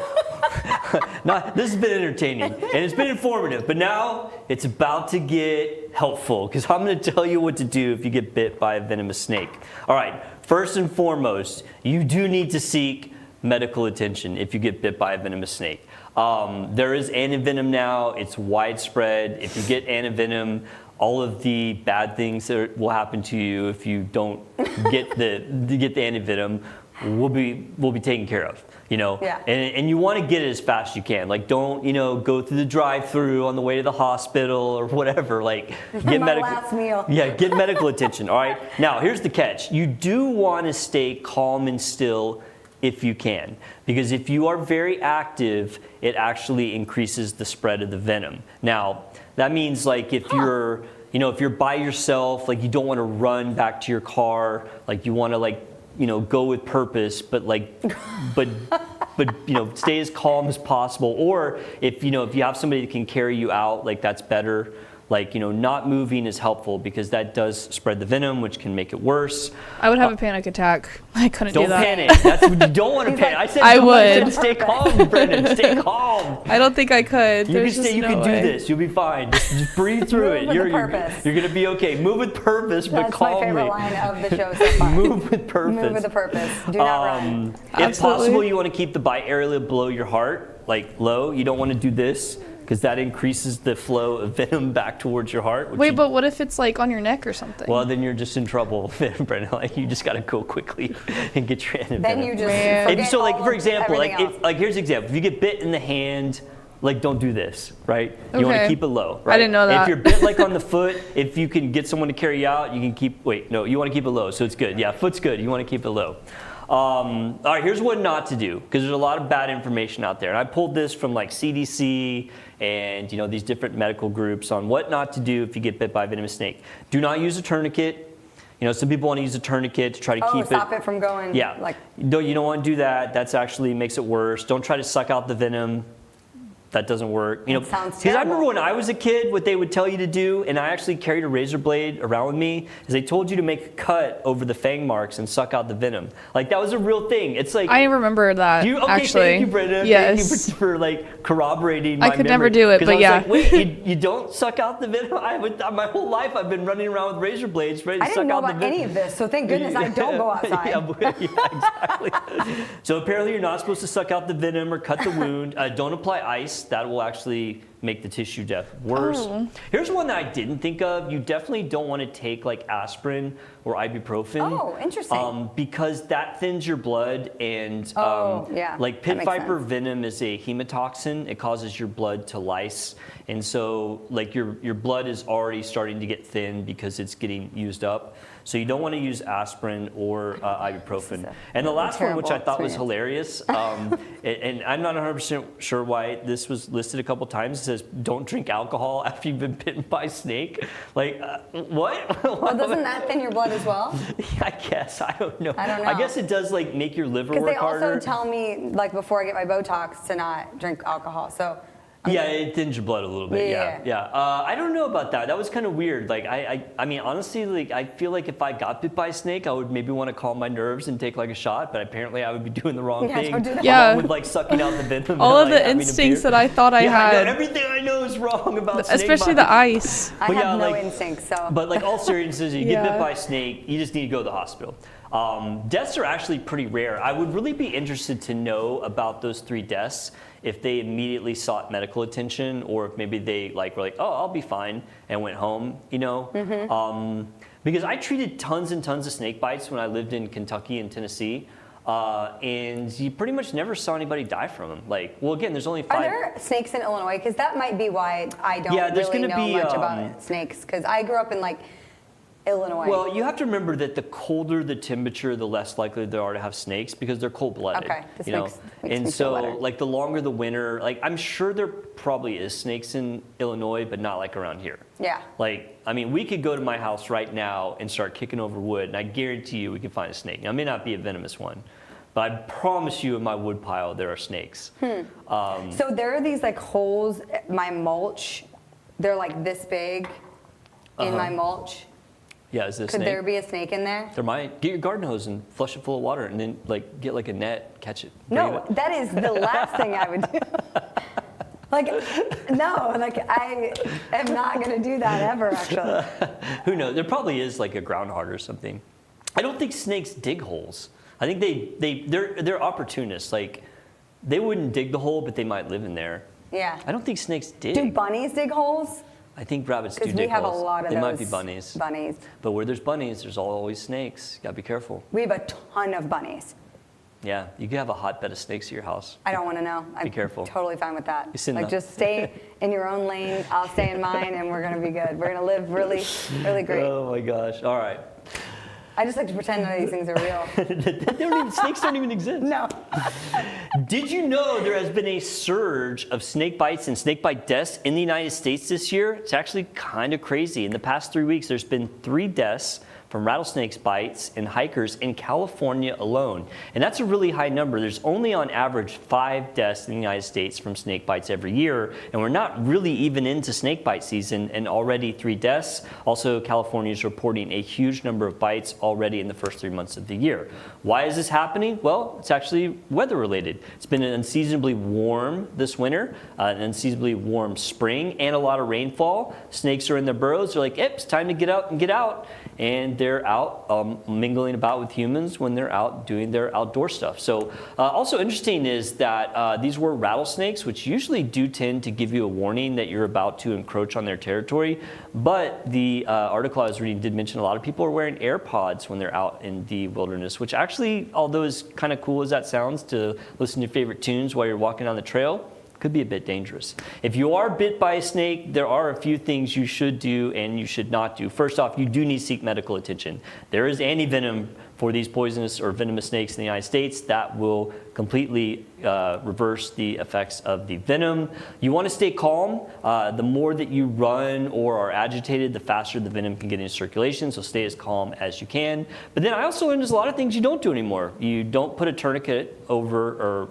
This has been entertaining and it's been informative, but now it's about to get helpful because I'm gonna tell you what to do if you get bit by a venomous snake. All right. First and foremost, you do need to seek medical attention if you get bit by a venomous snake. There is antivenom now. It's widespread. If you get antivenom, all of the bad things that will happen to you if you don't get the antivenom will be taken care of. Yeah. And you want to get it as fast as you can. Like, don't go through the drive-through on the way to the hospital or whatever. Like, get last meal. Yeah, get medical attention. All right. Now, here's the catch. You do want to stay calm and still if you can, because if you are very active, it actually increases the spread of the venom. Now, that means like if you're by yourself, like you don't want to run back to your car, like you want to go with purpose, but stay as calm as possible. Or if you have somebody that can carry you out, like that's better. Like, not moving is helpful because that does spread the venom, which can make it worse. I would have a panic attack. I couldn't do that. Don't panic. That's what you don't want to panic. I said I would. Stay calm, Brendan. Stay calm. I don't think I could. You can do this. You'll be fine. Just breathe through it. You're going to be okay. Move with purpose, but calmly. That's my favorite line of the show so far. Move with purpose. Move with a purpose. Do not run. If possible, you want to keep the bite area below your heart, like low. You don't want to do this, because that increases the flow of venom back towards your heart. Wait, but what if it's like on your neck or something? Well, then you're just in trouble, Brena. Like, you just got to go quickly and get your antivenom. Then you just forget so, like, all for of example, everything else. here's an example. If you get bit in the hand, like, don't do this, right? You want to keep it low, right? I didn't know that. If you're bit, like, on the foot, if you can get someone to carry you out, you can keep, you want to keep it low, so it's good. Yeah, foot's good. You want to keep it low. All right, here's what not to do, because there's a lot of bad information out there. And I pulled this from like CDC and these different medical groups on what not to do if you get bit by a venomous snake. Do not use a tourniquet. Some people want to use a tourniquet to try to keep stop it from going. Yeah, you don't want to do that. That's actually makes it worse. Don't try to suck out the venom. That doesn't work. Sounds terrible. Because I remember when I was a kid, what they would tell you to do, and I actually carried a razor blade around with me, is they told you to make a cut over the fang marks and suck out the venom. Like, that was a real thing. It's like, I remember that. Actually, thank you, Brena. Yes. Thank you for like corroborating my I could memory. never do it, but I was like, wait, you don't suck out the venom? My whole life I've been running around with razor blades ready to suck out the venom. I didn't know about any of this, so thank goodness I don't go outside. Yeah, exactly. So apparently you're not supposed to suck out the venom or cut the wound. Don't apply ice. That will actually make the tissue depth worse. Oh. Here's one that I didn't think of. You definitely don't want to take like aspirin or ibuprofen. Oh, interesting. Because that thins your blood, and like pit viper venom is a hematoxin. It causes your blood to lyse, and so like your blood is already starting to get thin because it's getting used up. So you don't want to use aspirin or ibuprofen. And the last one, which I thought was hilarious, and I'm not 100% sure why this was listed a couple times, it says, don't drink alcohol after you've been bitten by a snake. Like, what? Well, doesn't that thin your blood as well? I guess. I don't know. I guess it does like make your liver work harder. Because they also tell me, like, before I get my Botox to not drink alcohol. So. Yeah, it thins your blood a little bit. Yeah. I don't know about that. That was kind of weird. Like, I mean, honestly, like, I feel like if I got bit by a snake, I would maybe want to calm my nerves and take like a shot. But apparently, I would be doing the wrong thing. Don't do that. Yeah. With like sucking out the venom. All and, of the instincts that I thought I had. I know, everything I know is wrong about snake especially bites. the ice. I have no instincts, so. But like all seriousness, you get bit by a snake, you just need to go to the hospital. Deaths are actually pretty rare. I would really be interested to know about those 3 deaths, if they immediately sought medical attention, or if maybe they were like, oh, I'll be fine, and went home, because I treated tons and tons of snake bites when I lived in Kentucky and Tennessee, and you pretty much never saw anybody die from them. Like, well, again, there's only 5. Are there snakes in Illinois? Because that might be why I don't really know much about snakes. Because I grew up in like Illinois. Well, you have to remember that the colder the temperature, the less likely they are to have snakes because they're cold-blooded. Okay, this you know? makes And me so, feel better. like the longer the winter, like I'm sure there probably is snakes in Illinois, but not like around here. Yeah. Like, I mean, we could go to my house right now and start kicking over wood, and I guarantee you we can find a snake. Now, it may not be a venomous one, but I promise you in my wood pile there are snakes. So there are these like holes, my mulch, they're like this big in my mulch. Yeah, is this Could snake? there be a snake in there? There might. Get your garden hose and flush it full of water, and then like get like a net, catch it. bring No, it. that is the last thing I would do. Like, no, like I am not going to do that ever, actually. Who knows? There probably is like a groundhog or something. I don't think snakes dig holes. I think they're opportunists. Like they wouldn't dig the hole, but they might live in there. Yeah. I don't think snakes dig. Do bunnies dig holes? I think rabbits do Because dig we have holes. a lot of they those. might be bunnies. Bunnies. But where there's bunnies, there's always snakes. You gotta be careful. We have a ton of bunnies. Yeah, you could have a hotbed of snakes at your house. I don't want to know. I'm careful. Totally fine with that. You sit in Like, the- just stay in your own lane. I'll stay in mine, and we're gonna be good. We're gonna live really, really great. Oh my gosh! All right. I just like to pretend that these things are real. Snakes don't even exist. No. Did you know there has been a surge of snake bites and snake bite deaths in the United States this year? It's actually kind of crazy. In the past 3 weeks, there's been 3 deaths from rattlesnake bites in hikers in California alone. And that's a really high number. There's only on average 5 deaths in the United States from snake bites every year. And we're not really even into snake bite season and already 3 deaths. Also, California is reporting a huge number of bites already in the first 3 months of the year. Why is this happening? Well, it's actually weather related. It's been unseasonably warm this winter, an unseasonably warm spring, and a lot of rainfall. Snakes are in their burrows. They're like, it's time to get out and get out. And they're out mingling about with humans when they're out doing their outdoor stuff. So also interesting is that these were rattlesnakes, which usually do tend to give you a warning that you're about to encroach on their territory. But the article I was reading did mention a lot of people are wearing AirPods when they're out in the wilderness, which actually, although is kind of cool as that sounds to listen to your favorite tunes while you're walking on the trail, could be a bit dangerous. If you are bit by a snake, there are a few things you should do and you should not do. First off, you do need to seek medical attention. There is anti-venom for these poisonous or venomous snakes in the United States that will completely reverse the effects of the venom. You want to stay calm. The more that you run or are agitated, the faster the venom can get into circulation, so stay as calm as you can. But then I also learned there's a lot of things you don't do anymore. You don't put a tourniquet over or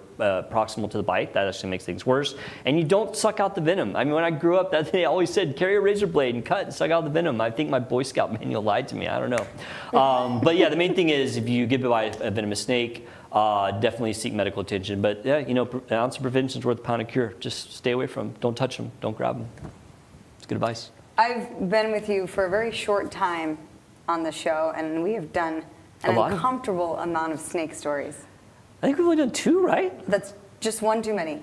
proximal to the bite. That actually makes things worse. And you don't suck out the venom. I mean, when I grew up, they always said, carry a razor blade and cut and suck out the venom. I think my Boy Scout manual lied to me. I don't know. But yeah, the main thing is if you get bit by a venomous snake, definitely seek medical attention. But yeah, you know, an ounce of prevention is worth a pound of cure. Just stay away from them. Don't touch them. Don't grab them. It's good advice. I've been with you for a very short time on the show, and we have done an uncomfortable amount of snake stories. I think we've only done 2, right? That's just one too many.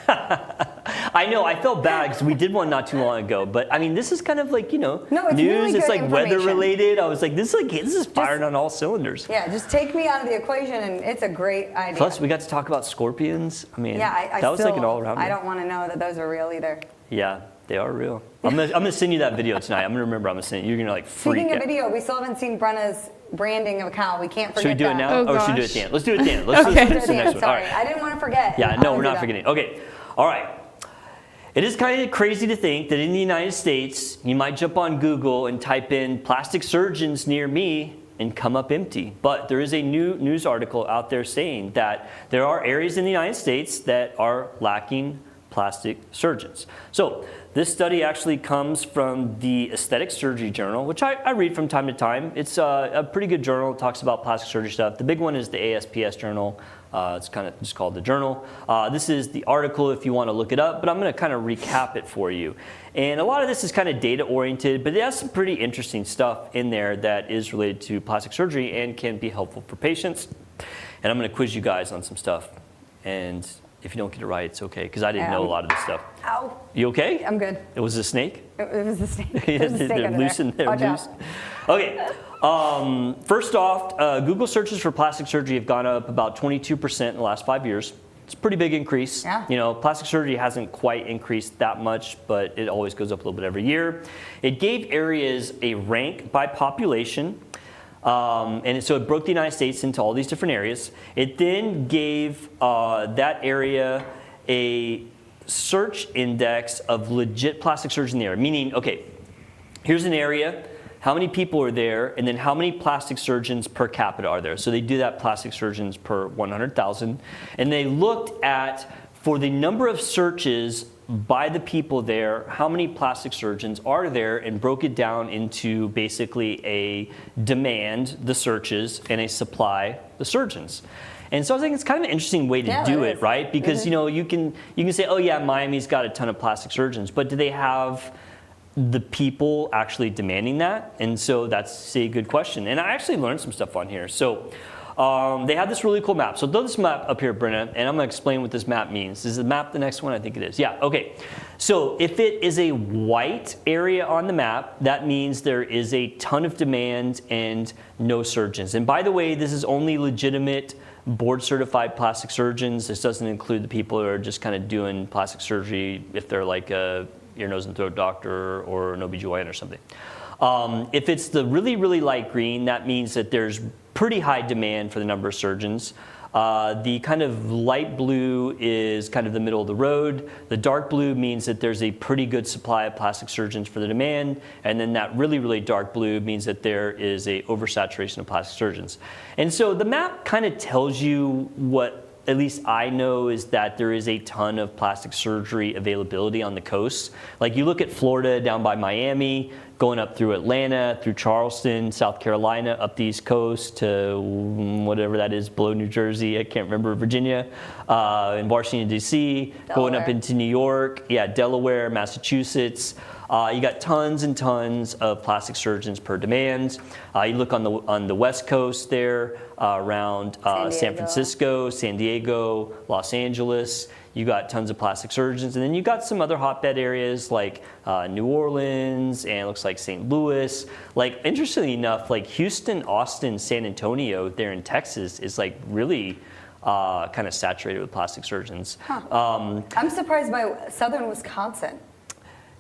I know, I felt bad because we did one not too long ago, but I mean, this is kind of like, you know, No, it's news, really it's good like weather information. related. I was like, this is firing on all cylinders. Yeah, just take me out of the equation, and it's a great idea. Plus, we got to talk about scorpions. I mean, yeah, I that was still, like an all around. I don't want to know that those are real either. Yeah, they are real. I'm gonna send you that video tonight. I'm gonna remember. I'm gonna send it. You're gonna like freak Speaking of out. video, we still haven't seen Brenna's branding of a cow. We can't forget Should we do that. it now, Oh, or should we do it gosh. at the end? Let's do it at the end. Let's Okay. do Let's the do it next at one. All the end. right. Sorry, I didn't want to forget. Yeah, I no, would we're do not that. forgetting. Okay, all right. It is kind of crazy to think that in the United States, you might jump on Google and type in plastic surgeons near me and come up empty. But there is a new news article out there saying that there are areas in the United States that are lacking plastic surgeons. So this study actually comes from the Aesthetic Surgery Journal, which I read from time to time. It's a pretty good journal. It talks about plastic surgery stuff. The big one is the ASPS Journal. It's kind of just called the journal. This is the article if you want to look it up, but I'm going to kind of recap it for you. And a lot of this is kind of data oriented, but it has some pretty interesting stuff in there that is related to plastic surgery and can be helpful for patients. And I'm going to quiz you guys on some stuff. And if you don't get it right, it's okay, because I didn't know a lot of this stuff. Ow. You okay? I'm good. It was a snake? It was a snake. There's a snake They're under loose there. and they're Watch loose. out. Okay. First off, Google searches for plastic surgery have gone up about 22% in the last 5 years. It's a pretty big increase. Yeah. You know, plastic surgery hasn't quite increased that much, but it always goes up a little bit every year. It gave areas a rank by population. So it broke the United States into all these different areas. It then gave that area a search index of legit plastic surgeons in the area, meaning, okay, here's an area, how many people are there, and then how many plastic surgeons per capita are there. So they do that plastic surgeons per 100,000. And they looked at, for the number of searches by the people there, how many plastic surgeons are there, and broke it down into basically a demand, the searches, and a supply, the surgeons. And so I think it's kind of an interesting way to do it, right? Because you know, you can say, oh yeah, Miami's got a ton of plastic surgeons, but do they have the people actually demanding that? And so that's a good question. And I actually learned some stuff on here. So they have this really cool map. So throw this map up here, Brena, and I'm gonna explain what this map means. Is the map the next one? I think it is. Yeah, okay. So if it is a white area on the map, that means there is a ton of demand and no surgeons. And by the way, this is only legitimate board certified plastic surgeons. This doesn't include the people who are just kind of doing plastic surgery if they're like a ear, nose, and throat doctor or an OBGYN or something. If it's the really, really light green, that means that there's pretty high demand for the number of surgeons. The kind of light blue is kind of the middle of the road. The dark blue means that there's a pretty good supply of plastic surgeons for the demand. And then that really, really dark blue means that there is a oversaturation of plastic surgeons. And so the map kind of tells you what at least I know is that there is a ton of plastic surgery availability on the coast. Like you look at Florida down by Miami, going up through Atlanta, through Charleston, South Carolina, up the East Coast to whatever that is, below New Jersey, I can't remember, Virginia, in Washington, D.C., going up into New York, yeah, Delaware, Massachusetts. You got tons and tons of plastic surgeons per demand. You look on the West Coast there, around San Francisco, San Diego, Los Angeles. You got tons of plastic surgeons, and then you got some other hotbed areas like New Orleans and it looks like St. Louis. Like interestingly enough, like Houston, Austin, San Antonio there in Texas is like really kind of saturated with plastic surgeons. Huh. I'm surprised by southern Wisconsin.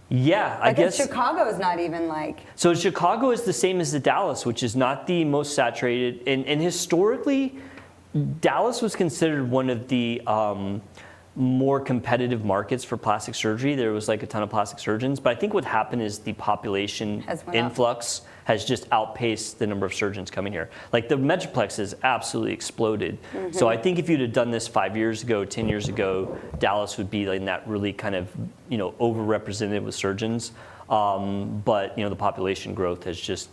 Yeah, like I guess. Chicago is not even like. So Chicago is the same as the Dallas, which is not the most saturated. And historically, Dallas was considered one of the more competitive markets for plastic surgery. There was like a ton of plastic surgeons, but I think what happened is the population influx has just outpaced the number of surgeons coming here. Like the Metroplex has absolutely exploded. Mm-hmm. So I think if you'd have done this 5 years ago, 10 years ago, Dallas would be in that really kind of, overrepresented with surgeons. But the population growth has just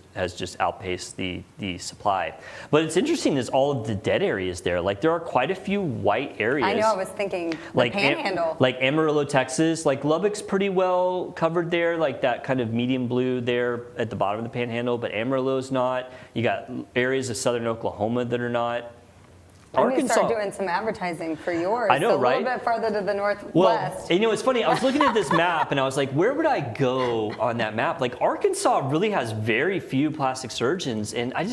outpaced the supply. But it's interesting is all of the dead areas there. Like there are quite a few white areas. I know. I was thinking like Panhandle, like Amarillo, Texas. Like Lubbock's pretty well covered there. Like that kind of medium blue there at the bottom of the Panhandle. But Amarillo's not. You got areas of southern Oklahoma that are not. I'm going to start doing some advertising for yours. I know, right? A little bit farther to the northwest. Well, it's funny. I was looking at this map and I was like, where would I go on that map? Like Arkansas really has very few plastic surgeons, and I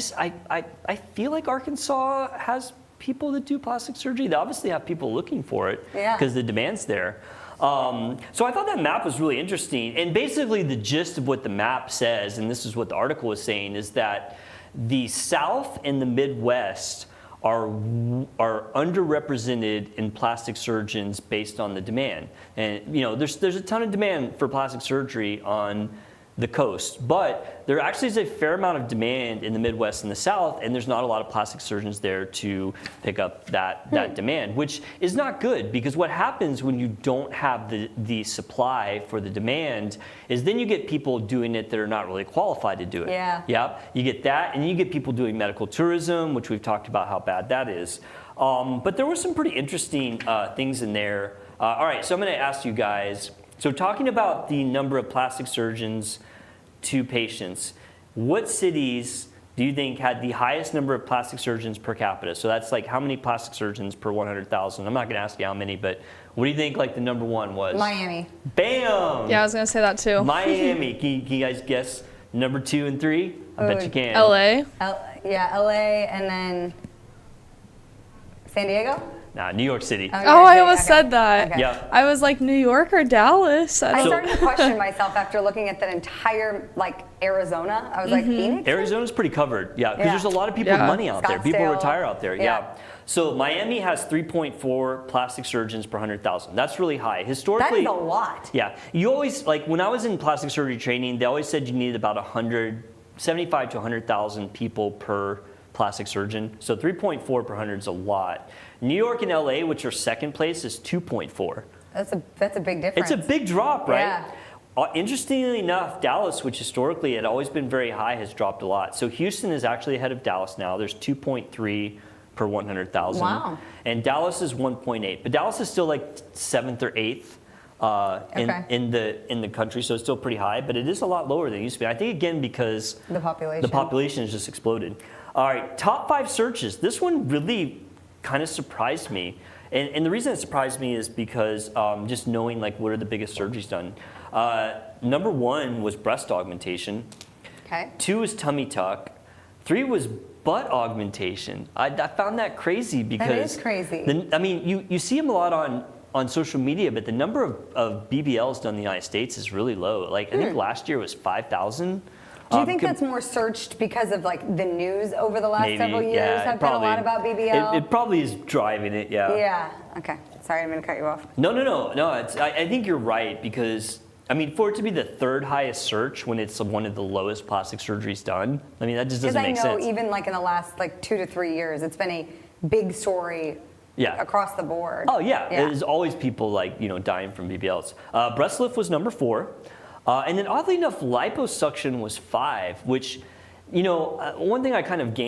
feel like Arkansas has people that do plastic surgery. They obviously have people looking for it because the demand's there. So I thought that map was really interesting. And basically the gist of what the map says, and this is what the article was saying, is that the South and the Midwest are underrepresented in plastic surgeons based on the demand. And there's a ton of demand for plastic surgery on the coast, but there actually is a fair amount of demand in the Midwest and the South, and there's not a lot of plastic surgeons there to pick up that demand, which is not good, because what happens when you don't have the supply for the demand is then you get people doing it that are not really qualified to do it. Yeah. Yep. You get that, and you get people doing medical tourism, which we've talked about how bad that is. But there were some pretty interesting things in there. All right, so I'm going to ask you guys, so talking about the number of plastic surgeons to patients, what cities do you think had the highest number of plastic surgeons per capita? So that's like how many plastic surgeons per 100,000? I'm not going to ask you how many, but what do you think like the number one was? Miami. Bam! Yeah, I was going to say that too. Miami. Can you guys guess number 2 and 3? I bet you can. LA. LA, and then San Diego? Nah, New York City. Oh, I almost said that. Okay. Yeah. I was like New York or Dallas. I started to question myself after looking at that entire like Arizona. I was like, Phoenix? Arizona's pretty covered, yeah, because Yeah. there's a lot of people with money out there. People Scottsdale. retire out there, Yeah. So Miami has 3.4 plastic surgeons per 100,000. That's really high. That Historically, is a lot. yeah. You always, like when I was in plastic surgery training, they always said you needed about 75 to 100,000 people per plastic surgeon. So 3.4 per 100 is a lot. New York and LA, which are second place, is 2.4. That's a big difference. It's a big drop, right? Yeah. Interestingly enough, Dallas, which historically had always been very high, has dropped a lot. So Houston is actually ahead of Dallas now. There's 2.3 per 100,000. Wow. And Dallas is 1.8. But Dallas is still like 7th or 8th in the country, so it's still pretty high. But it is a lot lower than it used to be. I think, again, because The population. the population has just exploded. All right, top 5 searches. This one really kind of surprised me. And the reason it surprised me is because just knowing like what are the biggest surgeries done. Number 1 was breast augmentation. Okay. 2 was tummy tuck. 3 was butt augmentation. I found that crazy because That is crazy. I mean, you see them a lot on social media, but the number of BBLs done in the United States is really low. Like I think last year was 5,000. Do you think that's more searched because of like the news over the last Maybe, several years? yeah, Have been a lot about BBL. It probably is driving it, yeah. Yeah. Okay. Sorry, I'm gonna cut you off. No. I think you're right because I mean, for it to be the 3rd highest search when it's one of the lowest plastic surgeries done, I mean that just doesn't make sense. Because I know even like in the last like 2 to 3 years, it's been a big story. Yeah. Across the board. Oh yeah, there's always people like dying from BBLs. Breast lift was number 4, and then oddly enough, liposuction was 5, which one thing I kind of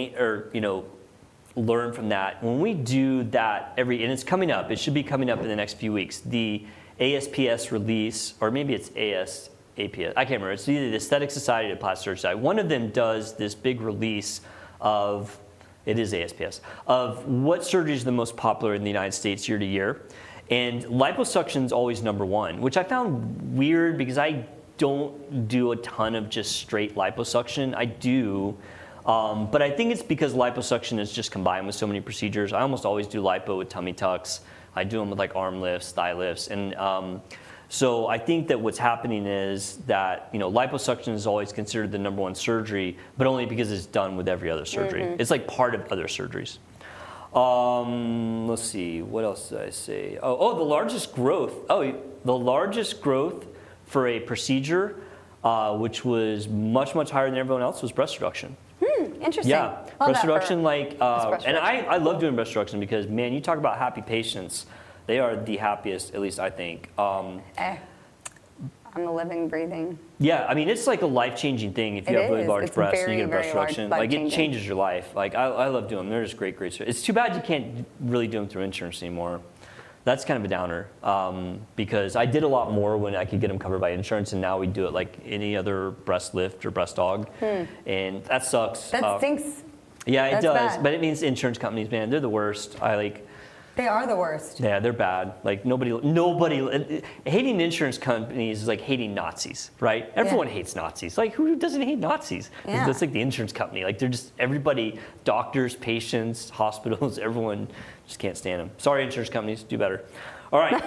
learned from that when we do that and it's coming up. It should be coming up in the next few weeks. The ASPS release, or maybe it's ASAPS. I can't remember. It's either the Aesthetic Society or the Plastic Surgery Society. One of them does this big release of. It is ASPS, of what surgery is the most popular in the United States year to year. And liposuction is always number 1, which I found weird because I don't do a ton of just straight liposuction. I do, but I think it's because liposuction is just combined with so many procedures. I almost always do lipo with tummy tucks. I do them with like arm lifts, thigh lifts, and so I think that what's happening is that liposuction is always considered the number 1 surgery, but only because it's done with every other surgery. It's like part of other surgeries. Let's see, what else did I say? The largest growth. The largest growth for a procedure, which was much higher than everyone else, was breast reduction. Interesting. Yeah, breast reduction, and I love doing breast reduction because man, you talk about happy patients. They are the happiest, at least I think. I'm a living, breathing. Yeah, I mean, it's like a life-changing thing if you have really large breasts and you get a breast very reduction. Like, it changes your life. Like, I love doing them. They're just great. It's too bad you can't really do them through insurance anymore. That's kind of a downer because I did a lot more when I could get them covered by insurance, and now we do it like any other breast lift or breast aug, and that sucks. That stinks. Yeah, it That's does. bad. But it means insurance companies, man, they're the worst. They are the worst. Yeah, they're bad. Like nobody. Hating insurance companies is like hating Nazis, right? Everyone hates Nazis. Like who doesn't hate Nazis? Yeah. That's like the insurance company. Like they're just everybody, doctors, patients, hospitals, everyone just can't stand them. Sorry, insurance companies, do better. All right.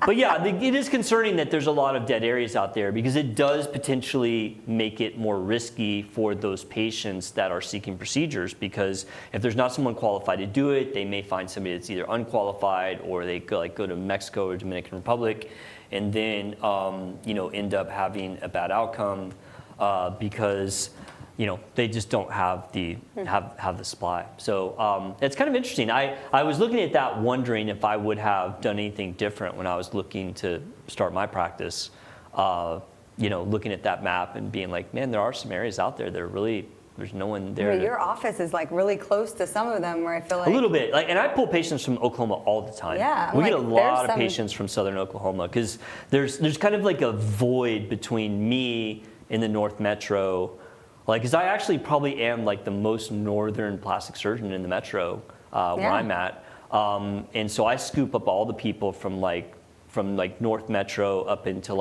But yeah, it is concerning that there's a lot of dead areas out there because it does potentially make it more risky for those patients that are seeking procedures because if there's not someone qualified to do it, they may find somebody that's either unqualified or they go to Mexico or Dominican Republic and then end up having a bad outcome because they just don't have the supply. So it's kind of interesting. I was looking at that wondering if I would have done anything different when I was looking to start my practice. Looking at that map and being like, man, there are some areas out there that are really, there's no one there. Your office is like really close to some of them where I feel like. A little bit. And I pull patients from Oklahoma all the time. Yeah. We get a lot of patients from southern Oklahoma because there's kind of like a void between me and the North Metro. Because I actually probably am like the most northern plastic surgeon in the metro where I'm at, and so I scoop up all the people from North Metro up into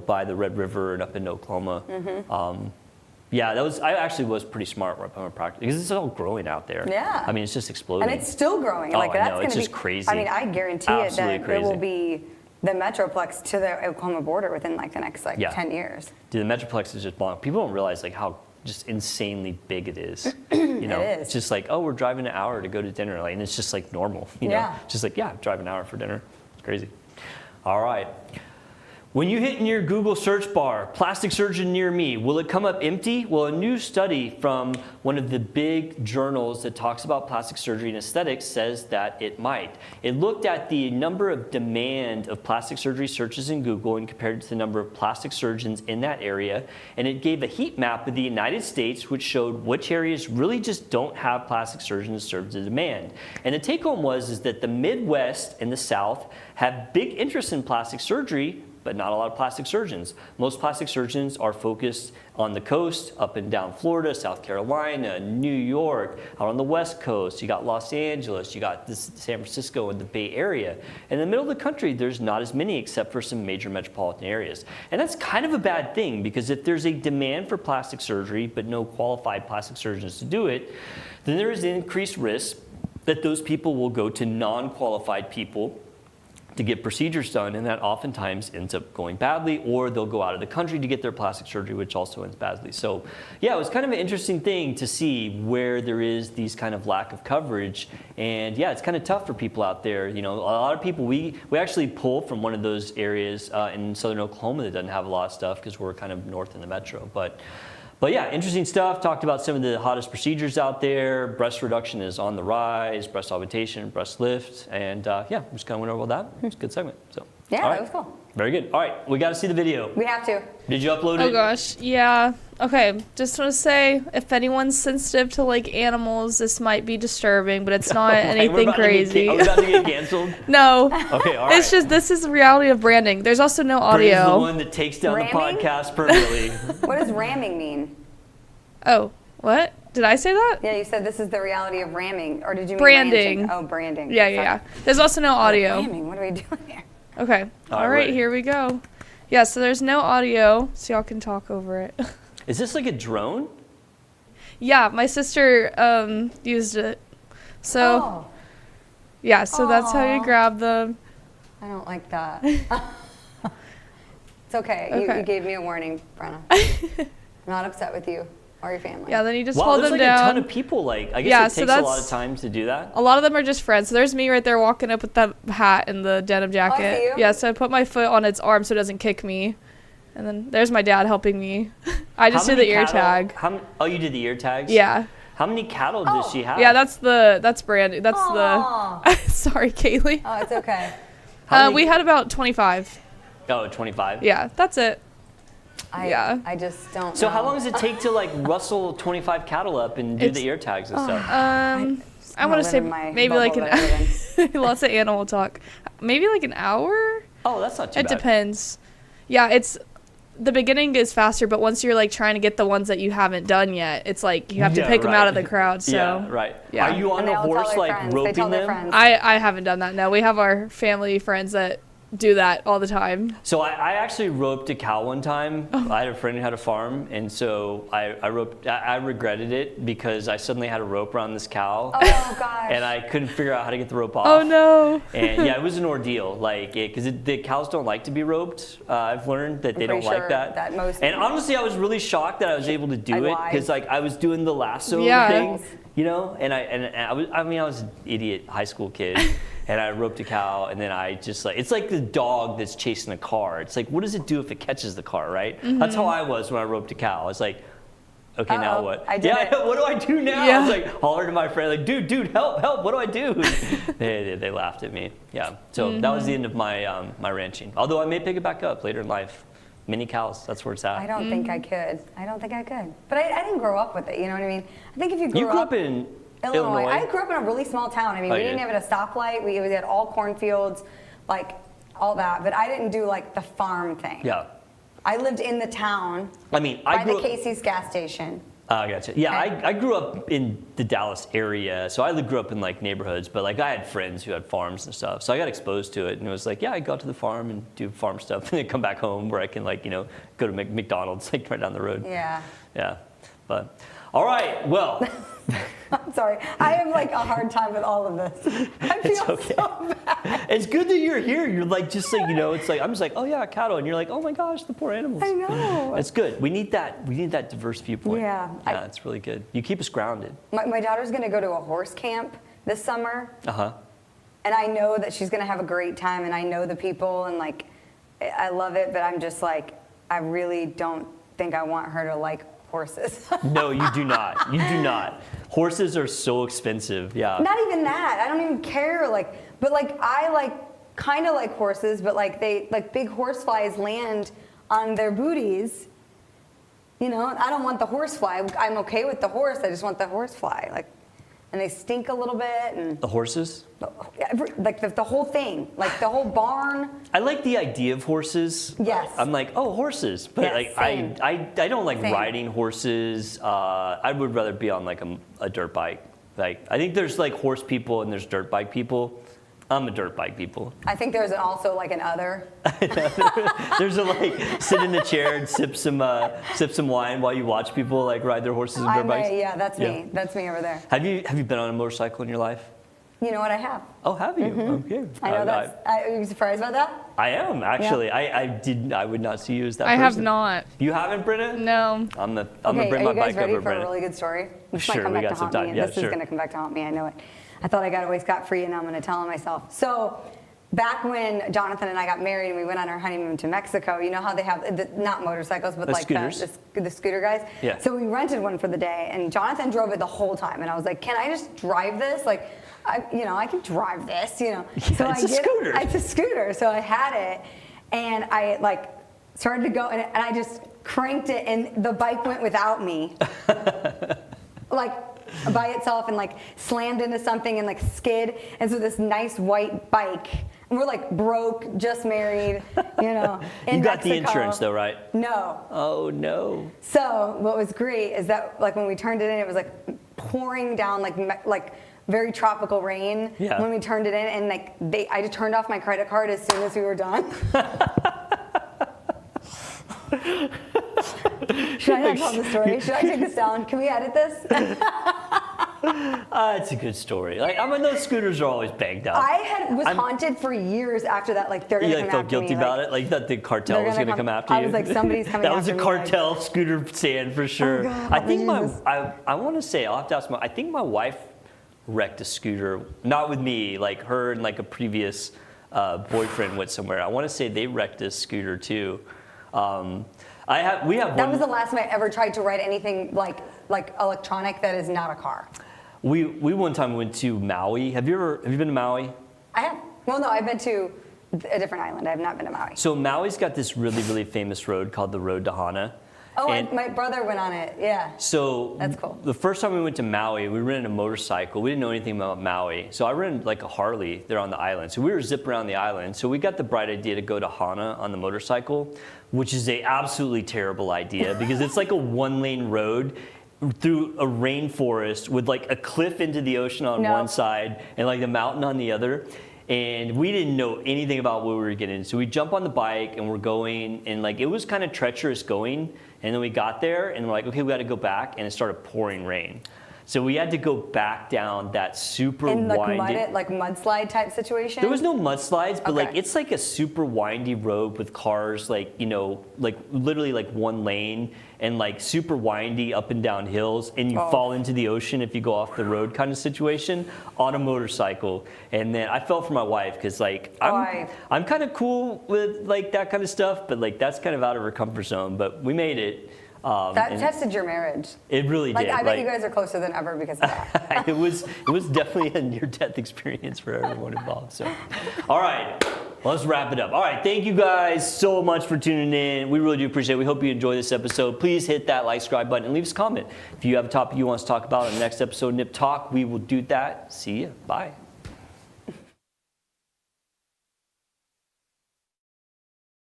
by the Red River and up into Oklahoma. Yeah, I actually was pretty smart when I practiced because it's all growing out there. Yeah. I mean, it's just exploding. And it's still growing. Oh, like I that's know. going It's to be just crazy. I mean, I guarantee Absolutely it that crazy. it will be the Metroplex to the Oklahoma border within like the next 10 years. Dude, the Metroplex is just bonkers. People don't realize like how just insanely big it is. You know, It is. It's just like, oh, we're driving an hour to go to dinner, like, and it's just like normal. You know, just like drive an hour for dinner. It's crazy. All right. When you hit in your Google search bar, plastic surgeon near me, will it come up empty? Well, a new study from one of the big journals that talks about plastic surgery and aesthetics says that it might. It looked at the number of demand of plastic surgery searches in Google and compared it to the number of plastic surgeons in that area, and it gave a heat map of the United States which showed which areas really just don't have plastic surgeons to serve the demand. And the take home is that the Midwest and the South have big interest in plastic surgery, but not a lot of plastic surgeons. Most plastic surgeons are focused on the coast, up and down Florida, South Carolina, New York, out on the West Coast. You got Los Angeles, you got San Francisco and the Bay Area. In the middle of the country, there's not as many except for some major metropolitan areas. And that's kind of a bad thing because if there's a demand for plastic surgery, but no qualified plastic surgeons to do it, then there is an increased risk that those people will go to non-qualified people to get procedures done, and that oftentimes ends up going badly, or they'll go out of the country to get their plastic surgery, which also ends badly. So yeah, it was kind of an interesting thing to see where there is these kind of lack of coverage, and yeah, it's kind of tough for people out there. You know, a lot of people, we actually pull from one of those areas in southern Oklahoma that doesn't have a lot of stuff because we're kind of north in the metro, But yeah, interesting stuff. Talked about some of the hottest procedures out there. Breast reduction is on the rise, breast augmentation, breast lift, and yeah, we just kind of went over all that. It was a good segment. So Yeah, all that was cool. Very good. All right, we got to see the video. We have to. Did you upload it? Oh gosh, yeah. Okay, just want to say, if anyone's sensitive to like animals, this might be disturbing, but it's not anything crazy. Are we about to get canceled? No. Okay, all right. It's just, this is the reality of branding. There's also no Brena's audio. the one that takes down Ramming? the podcast permanently. What does ramming mean? Oh, what? Did I say that? Yeah, you said this is the reality of ramming, or did you mean Branding. ranching? Oh, branding. Yeah, Sorry. yeah. There's also no audio. Ramming, what are we doing here? Okay. All All right, right, here we go. Yeah, so there's no audio, so y'all can talk over it. Is this like a drone? Yeah, my sister used it. So, Oh, yeah, so that's how you Aw. grab them. I don't like that. It's okay. Okay. You gave me a warning, Brena. I'm not upset with you or your family. Yeah, then you just Wow, hold there's them like down. a ton of people. Like, I guess Yeah, it so takes a lot that's- of time to do that. A lot of them are just friends. So there's me right there walking up with that hat and the denim jacket. see you. Yeah, so I put my foot on its arm so it doesn't kick me. And then there's my dad helping me. I just How did the many ear cattle- tag. Oh, you did the ear tags? Yeah. How many cattle does she have? Yeah, that's Brandy. That's Aw. the sorry, Kalee. Oh, it's okay. How many- We had about 25. Oh, 25? Yeah, that's it. Yeah. I just don't So know. how long does it take to like rustle 25 cattle up and do It's- the ear tags and stuff? I I'm want to say living my maybe like bubble that I live lots of animal talk. Maybe like an hour? Oh, that's not too It bad. depends. Yeah, it's the beginning is faster, but once you're like trying to get the ones that you haven't done yet, it's like you have to Yeah, pick them right. out of the crowd. So Yeah, right. yeah. Are you on And a they all tell horse their like friends. They tell roping their them? friends. I haven't done that. No, we have our family friends that do that all the time. So I actually roped a cow one time. Oh. I had a friend who had a farm, and so I regretted it because I suddenly had a rope around this cow, Oh gosh. and I couldn't figure out how to get the rope off. Oh no. And yeah, it was an ordeal, like, because the cows don't like to be roped. I've learned that they don't pretty like sure that. that most- And honestly, I was really shocked that I was able to do I it lied. because like I was doing the lasso Yeah. thing, you know, and I was an idiot high school kid. And I roped a cow, and then I just like, it's like the dog that's chasing a car. It's like, what does it do if it catches the car, right? That's how I was when I roped a cow. I was like, okay, now Uh-oh, what? I did it. What do I do now? Yeah. I was like, hollering to my friend, like, dude, help, what do I do? they laughed at me. Yeah, so that was the end of my my ranching. Although I may pick it back up later in life. Mini cows, that's where it's at. I don't think I could. I don't think I could. But I didn't grow up with it. You know what I mean? I think if you You grew up in Illinois? I grew up in a really small town. I mean, Oh, we you didn't did? have a stoplight. We had all cornfields, like all that. But I didn't do like the farm thing. Yeah. I lived in the town I mean, by I grew the up. Casey's gas station. Gotcha. Yeah, Okay. I grew up in the Dallas area, so I grew up in like neighborhoods, but like I had friends who had farms and stuff, so I got exposed to it, and it was like, yeah, I go out to the farm and do farm stuff, and then come back home where I can like, you know, go to McDonald's like right down the road. Yeah. Yeah. But all right, well. I'm sorry. I have like a hard time with all of this. I feel okay. so bad. It's good that you're here. You're like, just like, it's like, I'm just like, oh yeah, cattle. And you're like, oh my gosh, the poor animals. I know. It's good. We need that diverse viewpoint. Yeah. Yeah, it's really good. You keep us grounded. My daughter's going to go to a horse camp this summer. Uh-huh. And I know that she's going to have a great time, and I know the people, and like, I love it, but I'm just like, I really don't think I want her to like horses. No, you do not. You do not. Horses are so expensive. Yeah. Not even that. I don't even care. But I kind of like horses, but like big horseflies land on their booties. I don't want the horsefly. I'm okay with the horse. I just want the horsefly. And they stink a little bit. And The horses? the whole thing, like the whole barn. I like the idea of horses. Yes. I'm like, oh, horses. But Yes, same. I don't like Same. riding horses. I would rather be on like a dirt bike. Like, I think there's like horse people and there's dirt bike people. I'm a dirt bike people. I think there's also like an other. There's a like sit in the chair and sip some wine while you watch people like ride their horses and dirt bikes. Yeah, that's Yeah. me. That's me over there. Have you been on a motorcycle in your life? You know what I have? Oh, have you? Okay. I know are you surprised about that? I am actually. I would not see you as that I person. have not. You haven't, Brena? No. I'm gonna Okay, bring are my you guys bike ready over, for a Brena. really good story? This Sure, might come we back got to some haunt time. me. Yeah, This sure. is going to come back to haunt me. I know it. I thought I got away scot-free, and I'm going to tell on myself. So back when Jonathan and I got married and we went on our honeymoon to Mexico, you know how they have, not motorcycles, but The like scooters? the scooter guys? Yeah. So we rented one for the day, and Jonathan drove it the whole time. And I was like, can I just drive this? Like, I can drive this, So it's a scooter. It's a scooter. So I had it, and I started to go, and I just cranked it, and the bike went without me. By itself, and slammed into something and skid. And so this nice white bike, and we're broke, just married, in You got Mexico. the insurance though, right? No. Oh no. So what was great is that when we turned it in, it was pouring down like very tropical rain. Yeah. When we turned it in, and I just turned off my credit card as soon as we were done. Should I not tell the story? Should I take this down? Can we edit this? It's a good story. Those scooters are always banged up. I was haunted for years after that. They're gonna You come felt after guilty me. about it? Like that the cartel they're was gonna going to come after I you? was like, somebody's coming That was after a me, cartel scooter stand for sure. God, I think Jesus. I want to say, I'll have to ask I think my wife wrecked a scooter. Not with me, her and a previous boyfriend went somewhere. I want to say they wrecked a scooter too. We have That one. was the last time I ever tried to ride anything like electronic that is not a car. We one time went to Maui. Have you been to Maui? I have. Well, no, I've been to a different island. I have not been to Maui. So Maui's got this really, really famous road called the Road to Hana. Oh, And my brother went on it. Yeah. so That's cool. The first time we went to Maui, we rented a motorcycle. We didn't know anything about Maui. So I rented a Harley there on the island. So we were zipping around the island. So we got the bright idea to go to Hana on the motorcycle, which is a absolutely terrible idea because it's like a one-lane road through a rainforest with a cliff into the ocean on No. one side and the mountain on the other. And we didn't know anything about what we were getting. So we jump on the bike and we're going, and it was kind of treacherous going. And then we got there and we're like, okay, we got to go back, and it started pouring rain. So we had to go back down that super In windy. mudslide type situation. There was no mudslides, but Okay. it's a super windy road with cars literally one lane and super windy up and down hills, and you fall into the ocean if you go off the road kind of situation on a motorcycle. And then I felt for my wife because I'm kind of cool with that kind of stuff, but that's kind of out of her comfort zone. But we made it. That and tested your marriage. it really did. I bet you guys are closer than ever because of that. it was definitely a near-death experience for everyone involved. So, all right, well, let's wrap it up. All right, thank you guys so much for tuning in. We really do appreciate it. We hope you enjoyed this episode. Please hit that like, subscribe button, and leave us a comment. If you have a topic you want us to talk about in the next episode of Nip Talk, we will do that. See you. Bye.